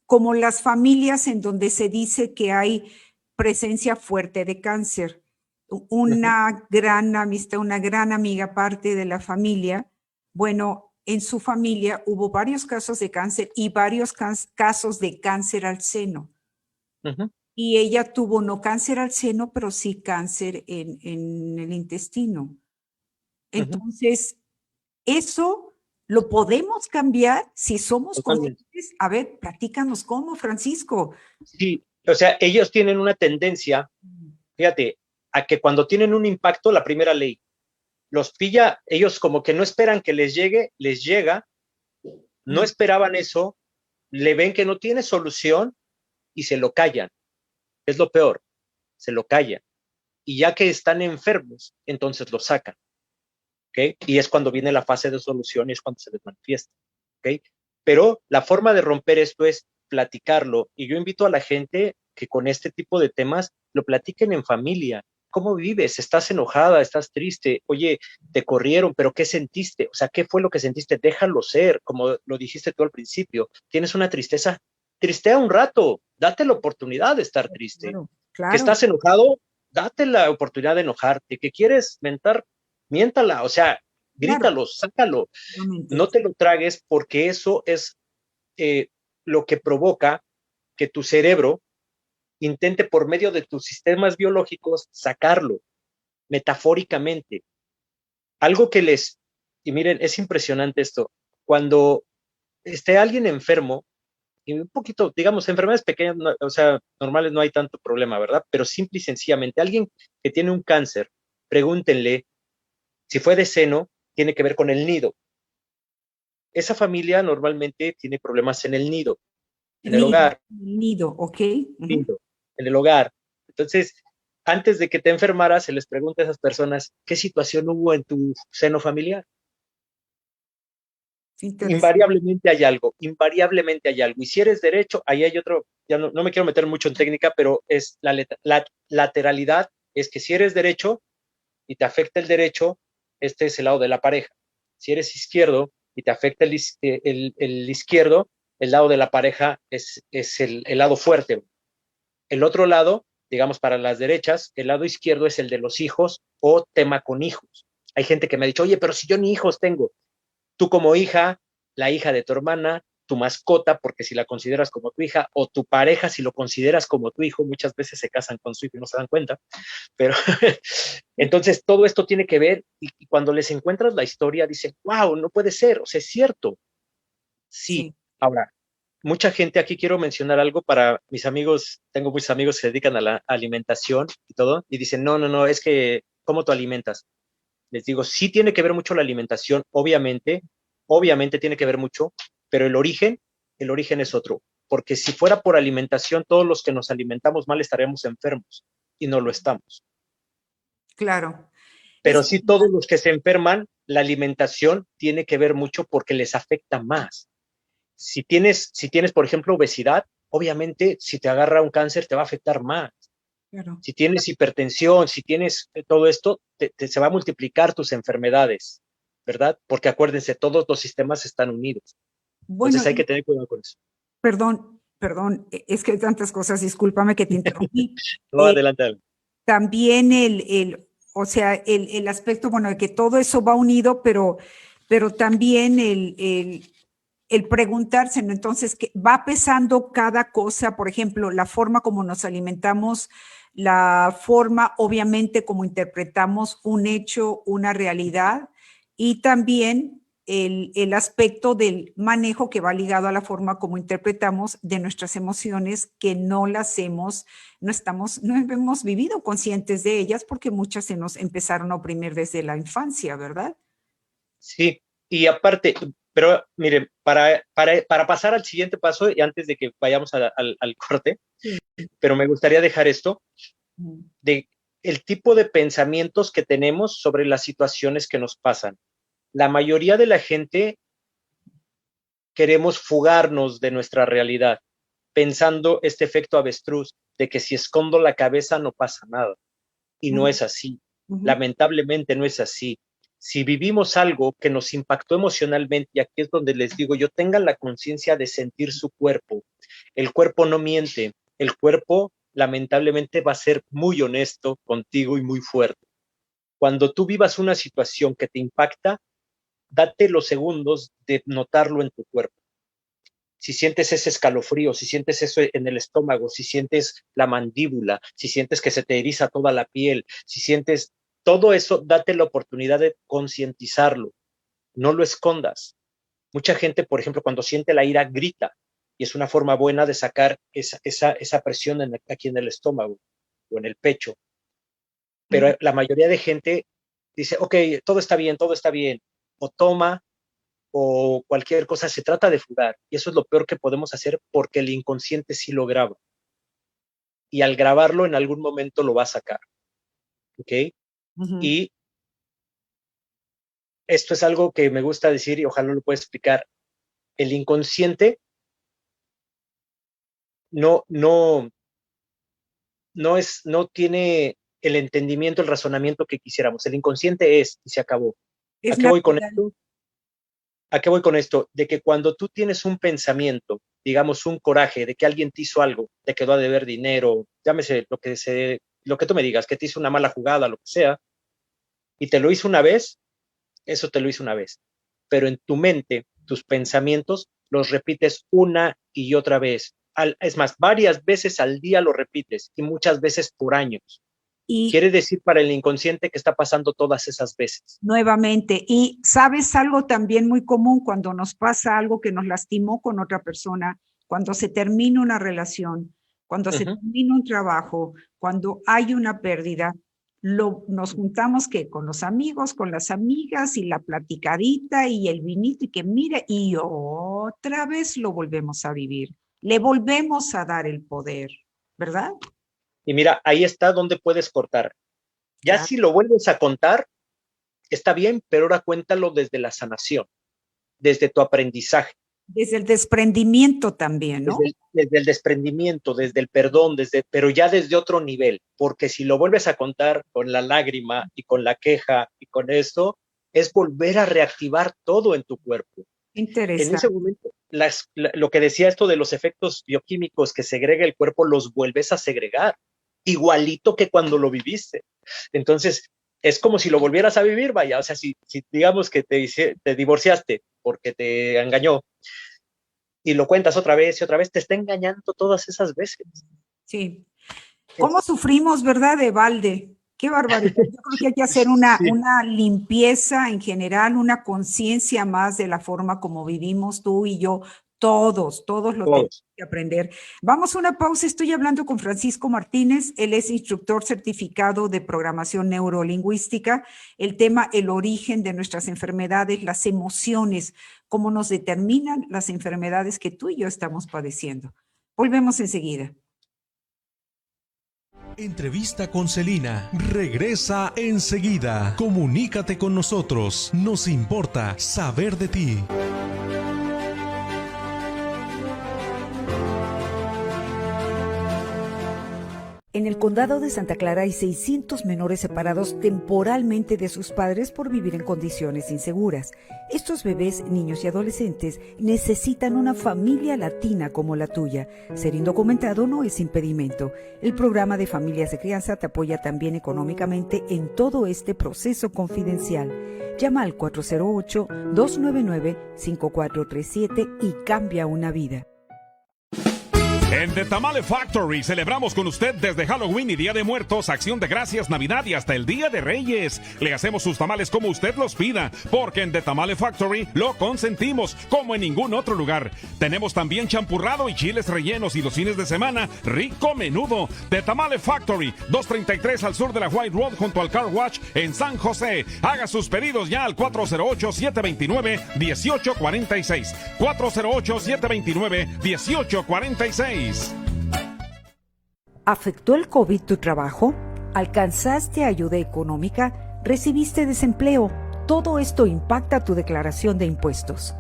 como las familias en donde se dice que hay presencia fuerte de cáncer, una gran amistad, una gran amiga parte de la familia, bueno, en su familia hubo varios casos de cáncer y varios casos de cáncer al seno. Uh-huh. Y ella tuvo no cáncer al seno, pero sí cáncer en el intestino. Entonces, eso lo podemos cambiar si somos Totalmente. conscientes. A ver, platícanos cómo, Francisco. Sí, o sea, ellos tienen una tendencia, fíjate, a que cuando tienen un impacto, la primera ley, los pilla, ellos como que no esperan que les llegue, les llega, no esperaban eso, le ven que no tiene solución y se lo callan. Es lo peor, se lo callan. Y ya que están enfermos, entonces lo sacan. ¿Okay? Y es cuando viene la fase de solución y es cuando se les manifiesta. ¿Okay? Pero la forma de romper esto es platicarlo. Y yo invito a la gente que con este tipo de temas lo platiquen en familia. ¿Cómo vives? ¿Estás enojada? ¿Estás triste? Oye, te corrieron, pero ¿qué sentiste? O sea, ¿qué fue lo que sentiste? Déjalo ser, como lo dijiste tú al principio. ¿Tienes una tristeza? Tristea un rato, date la oportunidad de estar triste. Claro, ¿Que claro. estás enojado? Date la oportunidad de enojarte. ¿Que quieres mentar? Miéntala, o sea, grítalo, sácalo. No te lo tragues porque eso es lo que provoca que tu cerebro intente por medio de tus sistemas biológicos sacarlo, metafóricamente. Algo que y miren, es impresionante esto, cuando esté alguien enfermo, y un poquito, digamos, enfermedades pequeñas, no, o sea, normales no hay tanto problema, ¿verdad? Pero simple y sencillamente, alguien que tiene un cáncer, pregúntenle si fue de seno, tiene que ver con el nido. Esa familia normalmente tiene problemas en el nido, en el hogar. Nido, ok. Nido, en el hogar. Entonces, antes de que te enfermaras, se les pregunta a esas personas, ¿qué situación hubo en tu seno familiar? Invariablemente hay algo, invariablemente hay algo. Y si eres derecho, ahí hay otro, ya no me quiero meter mucho en técnica, pero es la lateralidad, es que si eres derecho y te afecta el derecho, este es el lado de la pareja. Si eres izquierdo y te afecta el izquierdo, el lado de la pareja es el lado fuerte. El otro lado, digamos para las derechas, el lado izquierdo es el de los hijos o tema con hijos. Hay gente que me ha dicho, oye, pero si yo ni hijos tengo, tú como hija, la hija de tu hermana, tu mascota, porque si la consideras como tu hija, o tu pareja, si lo consideras como tu hijo, muchas veces se casan con su hijo y no se dan cuenta, pero entonces todo esto tiene que ver, y cuando les encuentras la historia, dicen, wow, no puede ser, o sea, es cierto. Sí. Ahora, mucha gente, aquí quiero mencionar algo para mis amigos, tengo muchos amigos que se dedican a la alimentación y todo, y dicen, no, es que, ¿cómo tú alimentas? Les digo, sí tiene que ver mucho la alimentación, obviamente tiene que ver mucho, pero el origen es otro, porque si fuera por alimentación, todos los que nos alimentamos mal estaríamos enfermos, y no lo estamos. Claro. Pero sí todos los que se enferman, la alimentación tiene que ver mucho porque les afecta más. Si tienes, por ejemplo, obesidad, obviamente si te agarra un cáncer te va a afectar más. Claro. Si tienes hipertensión, si tienes todo esto, se va a multiplicar tus enfermedades, ¿verdad? Porque acuérdense, todos los sistemas están unidos. Bueno, entonces hay que tener cuidado con eso. Perdón, es que hay tantas cosas, discúlpame que te interrumpí. No, adelante. También o sea, el aspecto, bueno, de que todo eso va unido, pero también el preguntarse, ¿no? Entonces, que va pesando cada cosa, por ejemplo, la forma como nos alimentamos, la forma, obviamente, como interpretamos un hecho, una realidad, y también el aspecto del manejo que va ligado a la forma como interpretamos de nuestras emociones, que no hemos vivido conscientes de ellas porque muchas se nos empezaron a oprimir desde la infancia, ¿verdad? Sí, y aparte, pero miren, para pasar al siguiente paso y antes de que vayamos al corte, Sí. pero me gustaría dejar esto de el tipo de pensamientos que tenemos sobre las situaciones que nos pasan. La mayoría de la gente queremos fugarnos de nuestra realidad, pensando este efecto avestruz de que si escondo la cabeza no pasa nada. Y no es así. Lamentablemente no es así. Si vivimos algo que nos impactó emocionalmente, y aquí es donde les digo yo, tengan la conciencia de sentir su cuerpo. El cuerpo no miente. El cuerpo lamentablemente va a ser muy honesto contigo y muy fuerte. Cuando tú vivas una situación que te impacta, date los segundos de notarlo en tu cuerpo. Si sientes ese escalofrío, si sientes eso en el estómago, si sientes la mandíbula, si sientes que se te eriza toda la piel, si sientes todo eso, date la oportunidad de concientizarlo. No lo escondas. Mucha gente, por ejemplo, cuando siente la ira, grita, y es una forma buena de sacar esa presión aquí en el estómago o en el pecho. Pero la mayoría de gente dice, ok, todo está bien, o toma, o cualquier cosa, se trata de fugar, y eso es lo peor que podemos hacer porque el inconsciente sí lo graba, y al grabarlo en algún momento lo va a sacar, ¿ok? Y esto es algo que me gusta decir y ojalá lo pueda explicar. El inconsciente no tiene el entendimiento, el razonamiento que quisiéramos. El inconsciente es, y se acabó. ¿A qué voy con esto? ¿A qué voy con esto? De que cuando tú tienes un pensamiento, digamos un coraje de que alguien te hizo algo, te quedó a deber dinero, llámese lo que tú me digas, que te hizo una mala jugada, lo que sea, y te lo hizo una vez, eso te lo hizo una vez. Pero en tu mente, tus pensamientos los repites una y otra vez. Es más, varias veces al día lo repites y muchas veces por años. Y quiere decir para el inconsciente que está pasando todas esas veces. Nuevamente. Y sabes algo también muy común cuando nos pasa algo que nos lastimó con otra persona, cuando se termina una relación, cuando se termina un trabajo, cuando hay una pérdida, nos juntamos que con los amigos, con las amigas y la platicadita y el vinito y que mire, y otra vez lo volvemos a vivir. Le volvemos a dar el poder, ¿verdad? Y mira, ahí está donde puedes cortar. Ya claro. Si lo vuelves a contar, está bien, pero ahora cuéntalo desde la sanación, desde tu aprendizaje. Desde el desprendimiento también, ¿no? Desde el desprendimiento, desde el perdón, pero ya desde otro nivel, porque si lo vuelves a contar con la lágrima y con la queja y con esto, es volver a reactivar todo en tu cuerpo. Interesante. En ese momento, lo que decía esto de los efectos bioquímicos que segrega el cuerpo, los vuelves a segregar, igualito que cuando lo viviste. Entonces, es como si lo volvieras a vivir, vaya, o sea, si digamos que te divorciaste porque te engañó y lo cuentas otra vez y otra vez, te está engañando todas esas veces. Sí. ¿Cómo sufrimos, verdad, de balde? Qué barbaridad. Yo creo que hay que hacer una limpieza en general, una conciencia más de la forma como vivimos tú y yo. Todos lo tenemos que aprender. Vamos a una pausa. Estoy hablando con Francisco Martínez. Él es instructor certificado de programación neurolingüística. El tema, el origen de nuestras enfermedades, las emociones, cómo nos determinan las enfermedades que tú y yo estamos padeciendo. Volvemos enseguida. Entrevista con Celina. Regresa enseguida. Comunícate con nosotros. Nos importa saber de ti. En el condado de Santa Clara hay 600 menores separados temporalmente de sus padres por vivir en condiciones inseguras. Estos bebés, niños y adolescentes necesitan una familia latina como la tuya. Ser indocumentado no es impedimento. El programa de familias de crianza te apoya también económicamente en todo este proceso confidencial. Llama al 408-299-5437 y cambia una vida. En The Tamale Factory celebramos con usted desde Halloween y Día de Muertos, Acción de Gracias, Navidad y hasta el Día de Reyes. Le hacemos sus tamales como usted los pida, porque en The Tamale Factory lo consentimos como en ningún otro lugar. Tenemos también champurrado y chiles rellenos y los fines de semana, rico menudo. The Tamale Factory, 233 al sur de la White Road junto al Car Wash en San José. Haga sus pedidos ya al 408-729-1846. 408-729-1846. ¿Afectó el COVID tu trabajo? ¿Alcanzaste ayuda económica? ¿Recibiste desempleo? Todo esto impacta tu declaración de impuestos.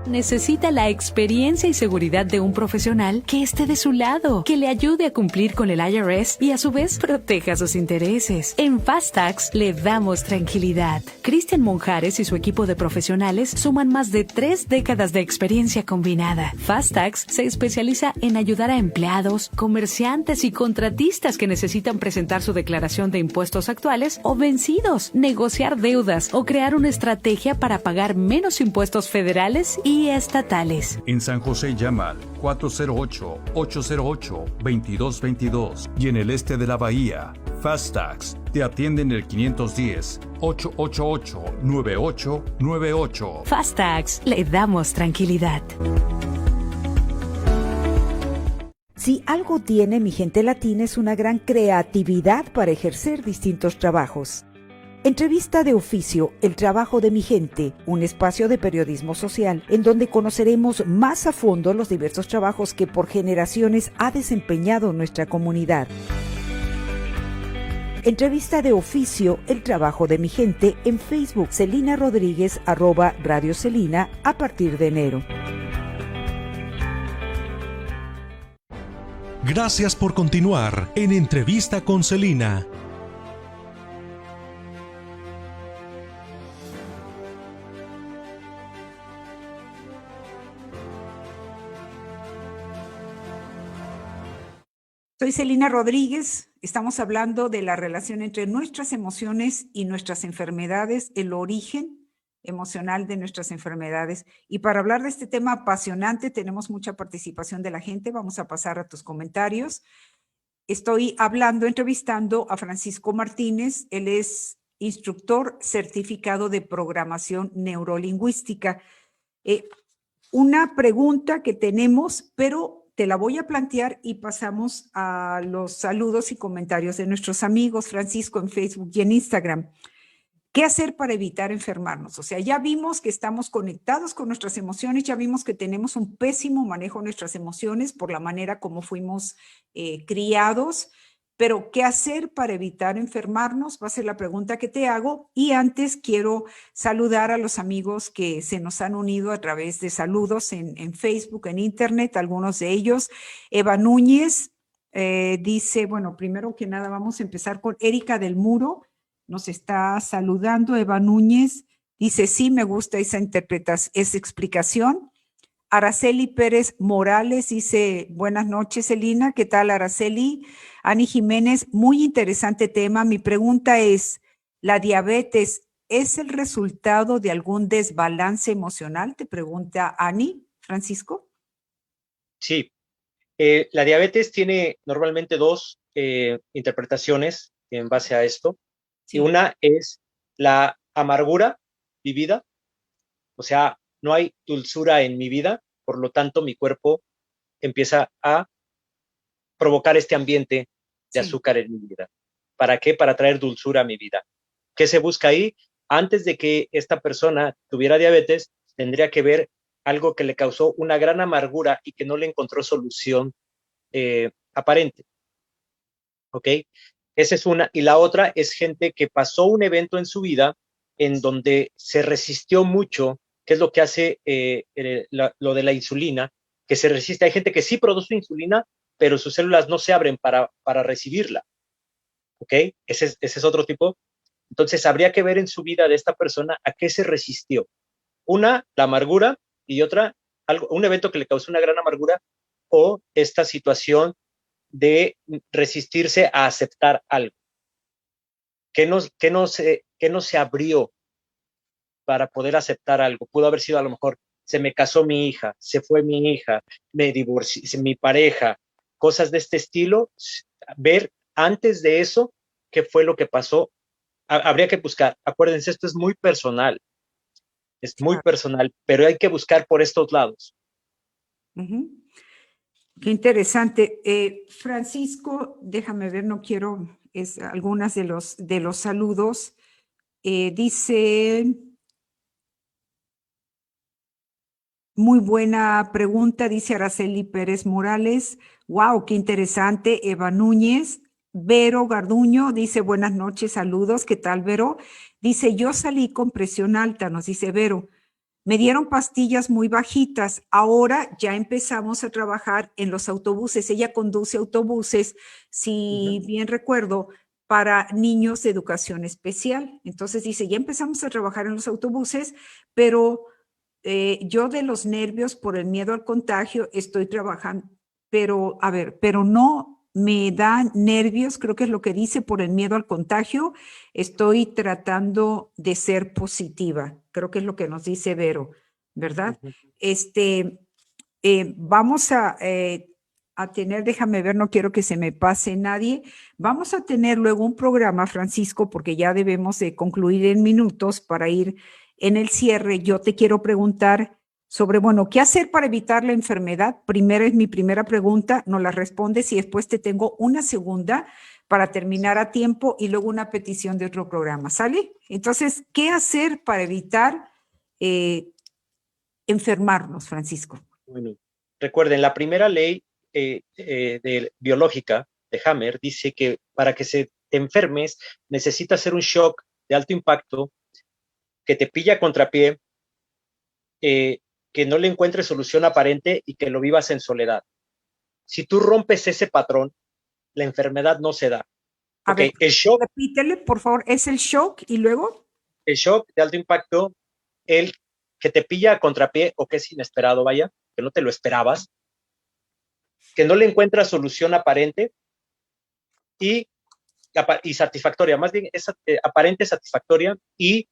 Necesita la experiencia y seguridad de un profesional que esté de su lado, que le ayude a cumplir con el IRS y a su vez proteja sus intereses. En Fast Tax le damos tranquilidad. Cristian Monjares y su equipo de profesionales suman más de 3 décadas de experiencia combinada. Fast Tax se especializa en ayudar a empleados, comerciantes y contratistas que necesitan presentar su declaración de impuestos actuales o vencidos, negociar deudas o crear una estrategia para pagar menos impuestos federales y estatales. En San José llama al 408-808-2222 y en el este de la bahía, Fast Tax, te atienden el 510-888-9898. Fast Tax, le damos tranquilidad. Si algo tiene mi gente latina es una gran creatividad para ejercer distintos trabajos. Entrevista de oficio, el trabajo de mi gente, un espacio de periodismo social en donde conoceremos más a fondo los diversos trabajos que por generaciones ha desempeñado nuestra comunidad. Entrevista de oficio, el trabajo de mi gente en Facebook, Celina Rodríguez, @Radio Celina, a partir de enero. Gracias por continuar en Entrevista con Celina. Soy Celina Rodríguez. Estamos hablando de la relación entre nuestras emociones y nuestras enfermedades, el origen emocional de nuestras enfermedades. Y para hablar de este tema apasionante, tenemos mucha participación de la gente. Vamos a pasar a tus comentarios. Estoy entrevistando a Francisco Martínez. Él es instructor certificado de programación neurolingüística. Una pregunta que tenemos, pero te la voy a plantear y pasamos a los saludos y comentarios de nuestros amigos, Francisco, en Facebook y en Instagram. ¿Qué hacer para evitar enfermarnos? O sea, ya vimos que estamos conectados con nuestras emociones, ya vimos que tenemos un pésimo manejo de nuestras emociones por la manera como fuimos criados, pero ¿qué hacer para evitar enfermarnos? Va a ser la pregunta que te hago. Y antes quiero saludar a los amigos que se nos han unido a través de saludos en Facebook, en Internet, algunos de ellos. Eva Núñez dice, bueno, primero que nada vamos a empezar con Erika del Muro. Nos está saludando Eva Núñez. Dice, sí, me gusta esa explicación. Araceli Pérez Morales dice, buenas noches, Celina. ¿Qué tal, Araceli? Ani Jiménez, muy interesante tema. Mi pregunta es, ¿la diabetes es el resultado de algún desbalance emocional? Te pregunta Ani. Francisco. Sí, la diabetes tiene normalmente dos interpretaciones en base a esto. Sí. Y una es la amargura vivida, o sea, no hay dulzura en mi vida, por lo tanto mi cuerpo empieza a provocar este ambiente de azúcar en mi vida. ¿Para qué? Para traer dulzura a mi vida. ¿Qué se busca ahí? Antes de que esta persona tuviera diabetes, tendría que ver algo que le causó una gran amargura y que no le encontró solución aparente. ¿Ok? Esa es una. Y la otra es gente que pasó un evento en su vida en donde se resistió mucho, que es lo que hace lo de la insulina, que se resiste. Hay gente que sí produce insulina, pero sus células no se abren para recibirla. ¿Ok? Ese es otro tipo. Entonces, habría que ver en su vida de esta persona a qué se resistió. Una, la amargura, y otra, un evento que le causó una gran amargura, o esta situación de resistirse a aceptar algo. ¿Qué no se abrió para poder aceptar algo? Pudo haber sido a lo mejor, se me casó mi hija, se fue mi hija, me divorcié, mi pareja, cosas de este estilo. Ver antes de eso qué fue lo que pasó. Habría que buscar. Acuérdense, esto es muy personal. Es muy personal, pero hay que buscar por estos lados. Uh-huh. Qué interesante. Francisco, déjame ver, no quiero, algunas de los saludos. Dice, muy buena pregunta, dice Araceli Pérez Morales. Wow, qué interesante. Eva Núñez. Vero Garduño dice, buenas noches, saludos. ¿Qué tal, Vero? Dice, yo salí con presión alta, nos dice Vero. Me dieron pastillas muy bajitas. Ahora ya empezamos a trabajar en los autobuses. Ella conduce autobuses, si bien recuerdo, para niños de educación especial. Entonces dice, ya empezamos a trabajar en los autobuses, pero yo de los nervios por el miedo al contagio estoy trabajando. Pero, a ver, pero no me da nervios, creo que es lo que dice, por el miedo al contagio. Estoy tratando de ser positiva, creo que es lo que nos dice Vero, ¿verdad? Vamos a tener, déjame ver, no quiero que se me pase nadie. Vamos a tener luego un programa, Francisco, porque ya debemos de concluir en minutos para ir en el cierre. Yo te quiero preguntar sobre, bueno, ¿qué hacer para evitar la enfermedad? Primero es mi primera pregunta, nos la respondes y después te tengo una segunda para terminar a tiempo y luego una petición de otro programa, ¿sale? Entonces, ¿qué hacer para evitar enfermarnos, Francisco? Bueno, recuerden, la primera ley biológica de Hammer dice que para que te enfermes necesitas hacer un shock de alto impacto que te pilla a contrapié, que no le encuentres solución aparente y que lo vivas en soledad. Si tú rompes ese patrón, la enfermedad no se da. A ver, el shock, repítele, por favor, ¿es el shock y luego? El shock de alto impacto, el que te pilla a contrapié o que es inesperado, vaya, que no te lo esperabas, que no le encuentras solución aparente y satisfactoria, más bien es aparente, satisfactoria y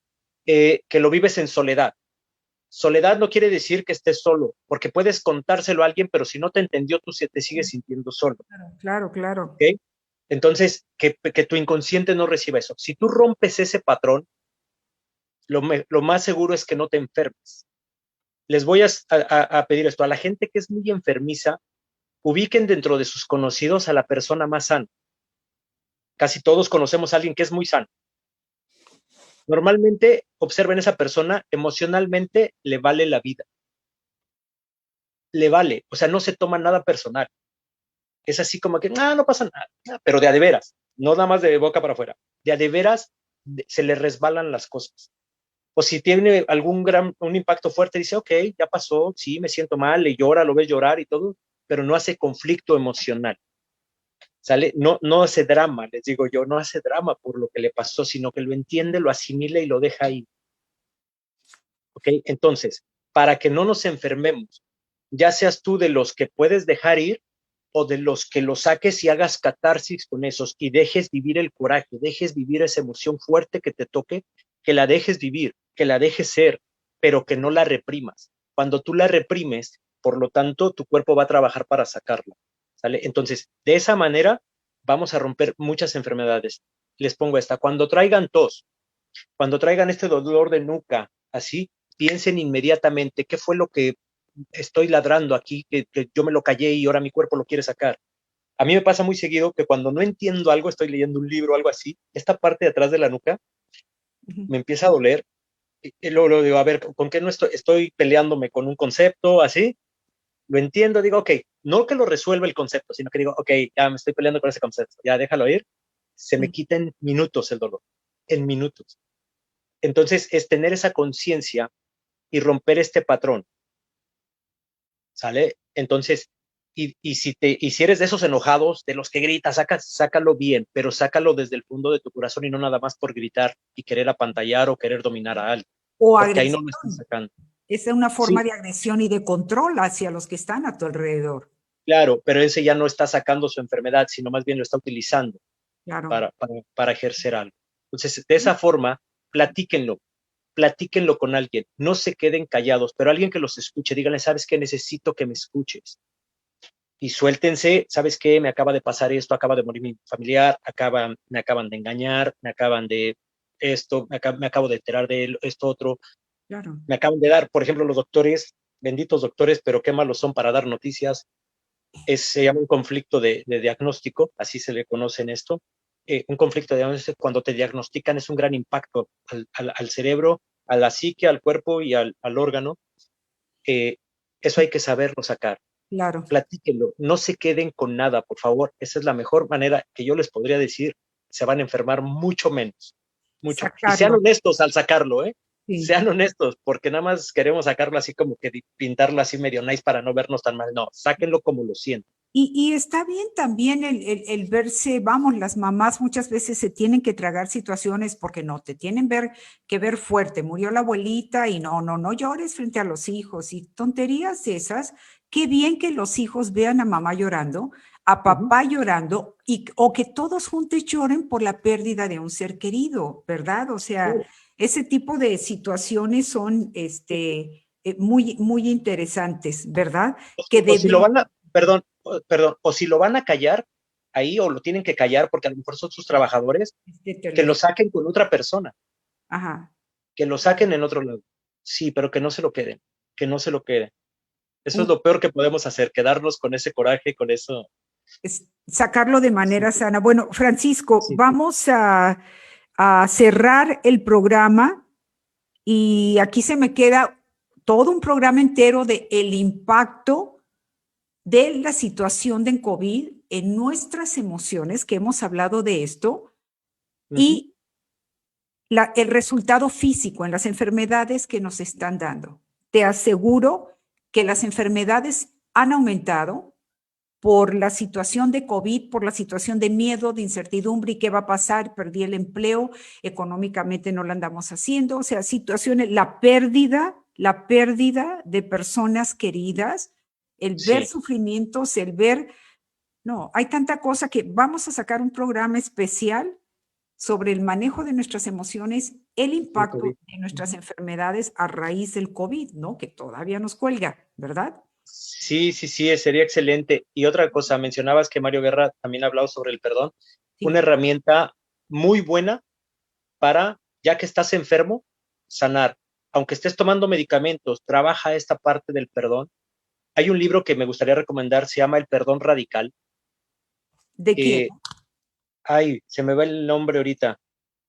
que lo vives en soledad. Soledad no quiere decir que estés solo, porque puedes contárselo a alguien, pero si no te entendió, tú te sigues sintiendo solo. Claro. ¿Okay? Entonces, que tu inconsciente no reciba eso. Si tú rompes ese patrón, lo más seguro es que no te enfermes. Les voy a pedir esto. A la gente que es muy enfermiza, ubiquen dentro de sus conocidos a la persona más sana. Casi todos conocemos a alguien que es muy sano. Normalmente observen a esa persona, emocionalmente le vale la vida. Le vale, o sea, no se toma nada personal. Es así como que, no pasa nada, pero de a de veras, no nada más de boca para afuera. De a de veras se le resbalan las cosas. O si tiene un impacto fuerte, dice, ok, ya pasó, sí, me siento mal, le llora, lo ves llorar y todo, pero no hace conflicto emocional. ¿Sale? No hace drama, les digo yo, no hace drama por lo que le pasó, sino que lo entiende, lo asimila y lo deja ahí. ¿Ok? Entonces, para que no nos enfermemos, ya seas tú de los que puedes dejar ir o de los que lo saques y hagas catarsis con esos y dejes vivir el coraje, dejes vivir esa emoción fuerte que te toque, que la dejes vivir, que la dejes ser, pero que no la reprimas. Cuando tú la reprimes, por lo tanto, tu cuerpo va a trabajar para sacarla. ¿Sale? Entonces, de esa manera vamos a romper muchas enfermedades. Les pongo esta. Cuando traigan tos, cuando traigan este dolor de nuca, así, piensen inmediatamente qué fue lo que estoy ladrando aquí, que yo me lo callé y ahora mi cuerpo lo quiere sacar. A mí me pasa muy seguido que cuando no entiendo algo, estoy leyendo un libro o algo así, esta parte de atrás de la nuca me empieza a doler. Y luego digo, a ver, ¿con qué no estoy peleándome con un concepto así? Lo entiendo, digo, ok, no que lo resuelva el concepto, sino que digo, ok, ya me estoy peleando con ese concepto, ya déjalo ir, se me quita en minutos el dolor, en minutos. Entonces, es tener esa conciencia y romper este patrón, ¿sale? Entonces, y si eres de esos enojados, de los que gritas, sácalo bien, pero sácalo desde el fondo de tu corazón y no nada más por gritar y querer apantallar o querer dominar a alguien, O porque ahí no agresión. lo estás sacando. Es una forma Sí, de agresión y de control hacia los que están a tu alrededor. claro, pero ese ya no está sacando su enfermedad, sino más bien lo está utilizando Claro. para ejercer algo. Entonces, de esa forma, platíquenlo con alguien, no se queden callados, pero alguien que los escuche, díganle, ¿sabes qué? Necesito que me escuches. Y suéltense, ¿sabes qué? Me acaba de pasar esto, acaba de morir mi familiar, me acaban de engañar, me acaban de esto, me acabo de enterar de esto otro, Claro. me acaban de dar, por ejemplo, los doctores, benditos doctores, pero qué malos son para dar noticias. Se llama un conflicto de diagnóstico, así se le conoce en esto. Un conflicto de diagnóstico, cuando te diagnostican, es un gran impacto al cerebro, a la psique, al cuerpo y al órgano. Eso hay que saberlo sacar. Claro. Platíquenlo, no se queden con nada, por favor. Esa es la mejor manera que yo les podría decir. Se van a enfermar mucho menos, mucho. Y sean Sacarlo. honestos al sacarlo, ¿eh? Sí. Sean honestos, porque nada más queremos sacarlo así como que pintarlo así medio nice para no vernos tan mal. No, sáquenlo como lo sienten. Y está bien también el verse, vamos, las mamás muchas veces se tienen que tragar situaciones porque no, te tienen que ver fuerte. Murió la abuelita y no llores frente a los hijos y tonterías esas. Qué bien que los hijos vean a mamá llorando, a papá llorando o que todos juntos lloren por la pérdida de un ser querido, ¿verdad? O sea, ese tipo de situaciones son muy, muy interesantes, ¿verdad? Que O si lo deben van a, perdón, o si lo van a callar ahí o lo tienen que callar porque a lo mejor son sus trabajadores, que lo saquen con otra persona, Ajá. que lo saquen en otro lado. Sí, pero que no se lo queden, que no se lo queden. Eso es Un- lo peor que podemos hacer, quedarnos con ese coraje, con eso. Sacarlo de manera Sí, sana. Bueno, Francisco, sí. vamos a cerrar el programa y aquí se me queda todo un programa entero de el impacto de la situación de COVID en nuestras emociones, que hemos hablado de esto, Ujú. y el resultado físico en las enfermedades que nos están dando. Te aseguro que las enfermedades han aumentado por la situación de COVID, por la situación de miedo, de incertidumbre y qué va a pasar, perdí el empleo, económicamente no lo andamos haciendo, o sea, situaciones, la pérdida de personas queridas, el ver Sí, sufrimientos, el ver, no, hay tanta cosa que vamos a sacar un programa especial sobre el manejo de nuestras emociones, el el impacto COVID. de nuestras Ujú. enfermedades a raíz del COVID, ¿no? Que todavía nos cuelga, ¿verdad? Sí, sí, sí, sería excelente. Y otra cosa, mencionabas que Mario Guerra también ha hablado sobre el perdón, una Sí, herramienta muy buena para, ya que estás enfermo, sanar. Aunque estés tomando medicamentos, trabaja esta parte del perdón. Hay un libro que me gustaría recomendar, se llama El perdón radical. ¿de quién? Eh, Ay, se me va el nombre ahorita.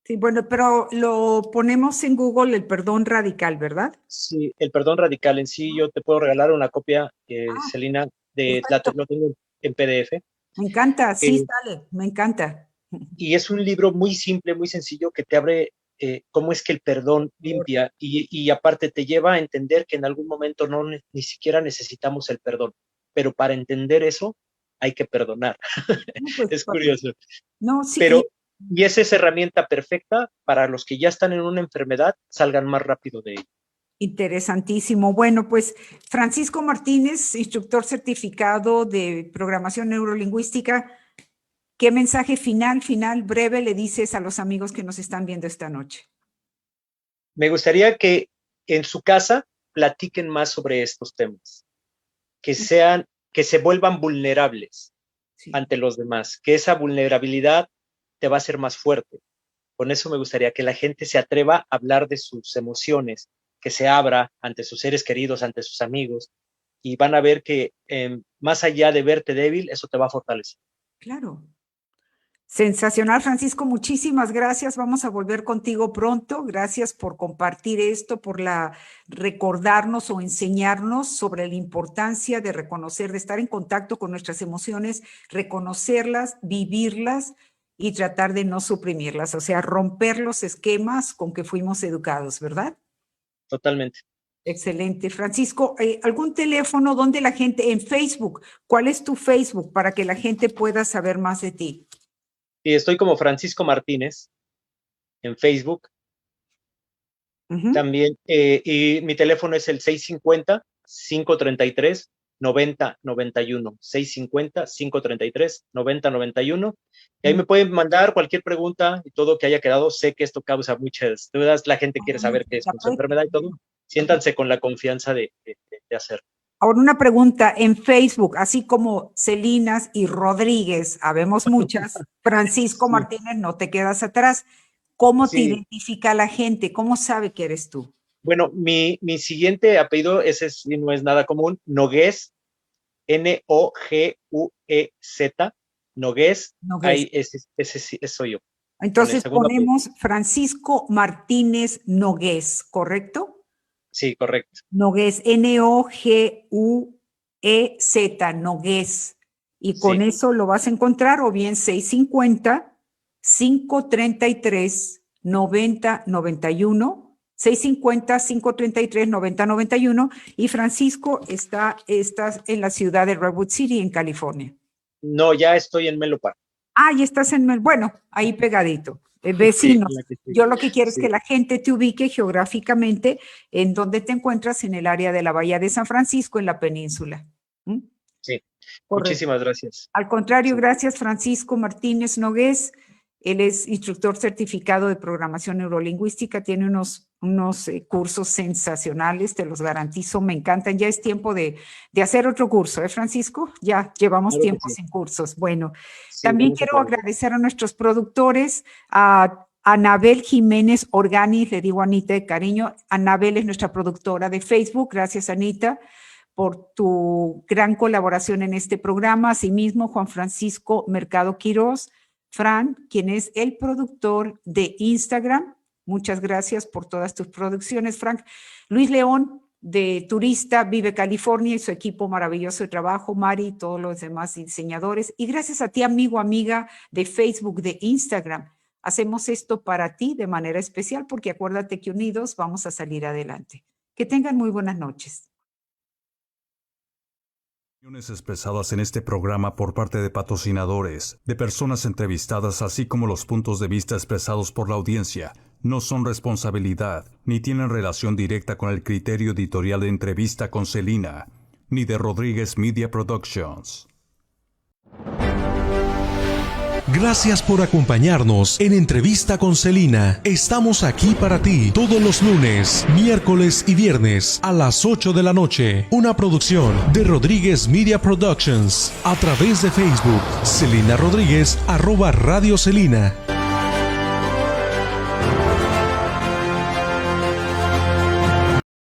Sí, bueno, pero lo ponemos en Google el perdón radical, ¿verdad? Sí, el perdón radical en sí, yo te puedo regalar una copia, Ah, Celina, perfecto. lo tengo en PDF. Me encanta, sí, Eh, sale, me encanta. y es un libro muy simple, muy sencillo, que te abre cómo es que el perdón limpia y aparte te lleva a entender que en algún momento ni siquiera necesitamos el perdón, pero para entender eso hay que perdonar. No, pues, Es curioso. no, sí, Pero, y es esa herramienta perfecta para los que ya están en una enfermedad, salgan más rápido de ella. interesantísimo. Bueno, pues Francisco Martínez, instructor certificado de programación neurolingüística, ¿qué mensaje final, breve le dices a los amigos que nos están viendo esta noche? Me gustaría que en su casa platiquen más sobre estos temas, que se vuelvan vulnerables Sí. ante los demás, que esa vulnerabilidad te va a hacer más fuerte. Con eso me gustaría que la gente se atreva a hablar de sus emociones, que se abra ante sus seres queridos, ante sus amigos, y van a ver que más allá de verte débil, eso te va a fortalecer. Claro. Sensacional, Francisco. Muchísimas gracias. Vamos a volver contigo pronto. Gracias por compartir esto, por recordarnos o enseñarnos sobre la importancia de reconocer, de estar en contacto con nuestras emociones, reconocerlas, vivirlas y tratar de no suprimirlas. O sea, romper los esquemas con que fuimos educados, ¿verdad? Totalmente. Excelente. Francisco, ¿algún teléfono donde la gente, en Facebook, cuál es tu Facebook para que la gente pueda saber más de ti? Y estoy como Francisco Martínez en Facebook. También, y mi teléfono es el 650-533-9091. 650-533-9091. Y ahí me pueden mandar cualquier pregunta y todo que haya quedado. Sé que esto causa muchas dudas. La gente quiere saber qué es su enfermedad y todo. Siéntanse con la confianza de hacerlo. Ahora una pregunta, en Facebook, así como Celinas y Rodríguez, habemos muchas, Francisco Martínez, no te quedas atrás. ¿Cómo te identifica la gente? ¿Cómo sabe que eres tú? Bueno, mi siguiente apellido, ese sí no es nada común, Nogués, Noguez, Nogués. Ahí, ese soy yo. Entonces ponemos Francisco Martínez Nogués, ¿correcto? Sí, correcto. Nogués, Noguez, Nogués. Y con eso lo vas a encontrar, o bien 650-533-9091, 650-533-9091, y Francisco, estás en la ciudad de Redwood City, en California. No, ya estoy en Menlo Park. Ah, ya estás bueno, ahí pegadito. Vecinos. Sí, yo lo que quiero es que la gente te ubique geográficamente en donde te encuentras, en el área de la Bahía de San Francisco, en la península. Sí, muchísimas gracias. Al contrario, gracias, Francisco Martínez Nogués. Él es instructor certificado de programación neurolingüística, tiene unos cursos sensacionales, te los garantizo, me encantan. Ya es tiempo de hacer otro curso, ¿eh, Francisco? Ya llevamos tiempo sin cursos. Bueno, también quiero agradecer a nuestros productores, a Anabel Jiménez Organi, le digo Anita de cariño. Anabel es nuestra productora de Facebook. Gracias, Anita, por tu gran colaboración en este programa. Asimismo, Juan Francisco Mercado Quirós, Fran, quien es el productor de Instagram. Muchas gracias por todas tus producciones, Frank. Luis León, de Turista Vive California, y su equipo maravilloso de trabajo, Mari y todos los demás diseñadores. Y gracias a ti, amigo, amiga de Facebook, de Instagram. Hacemos esto para ti de manera especial porque acuérdate que unidos vamos a salir adelante. Que tengan muy buenas noches. Opiniones expresadas en este programa por parte de patrocinadores, de personas entrevistadas, así como los puntos de vista expresados por la audiencia, no son responsabilidad, ni tienen relación directa con el criterio editorial de Entrevista con Celina, ni de Rodríguez Media Productions. Gracias por acompañarnos en Entrevista con Celina. Estamos aquí para ti todos los lunes, miércoles y viernes a las 8 de la noche. Una producción de Rodríguez Media Productions a través de Facebook. Celina Rodríguez @Radio Celina.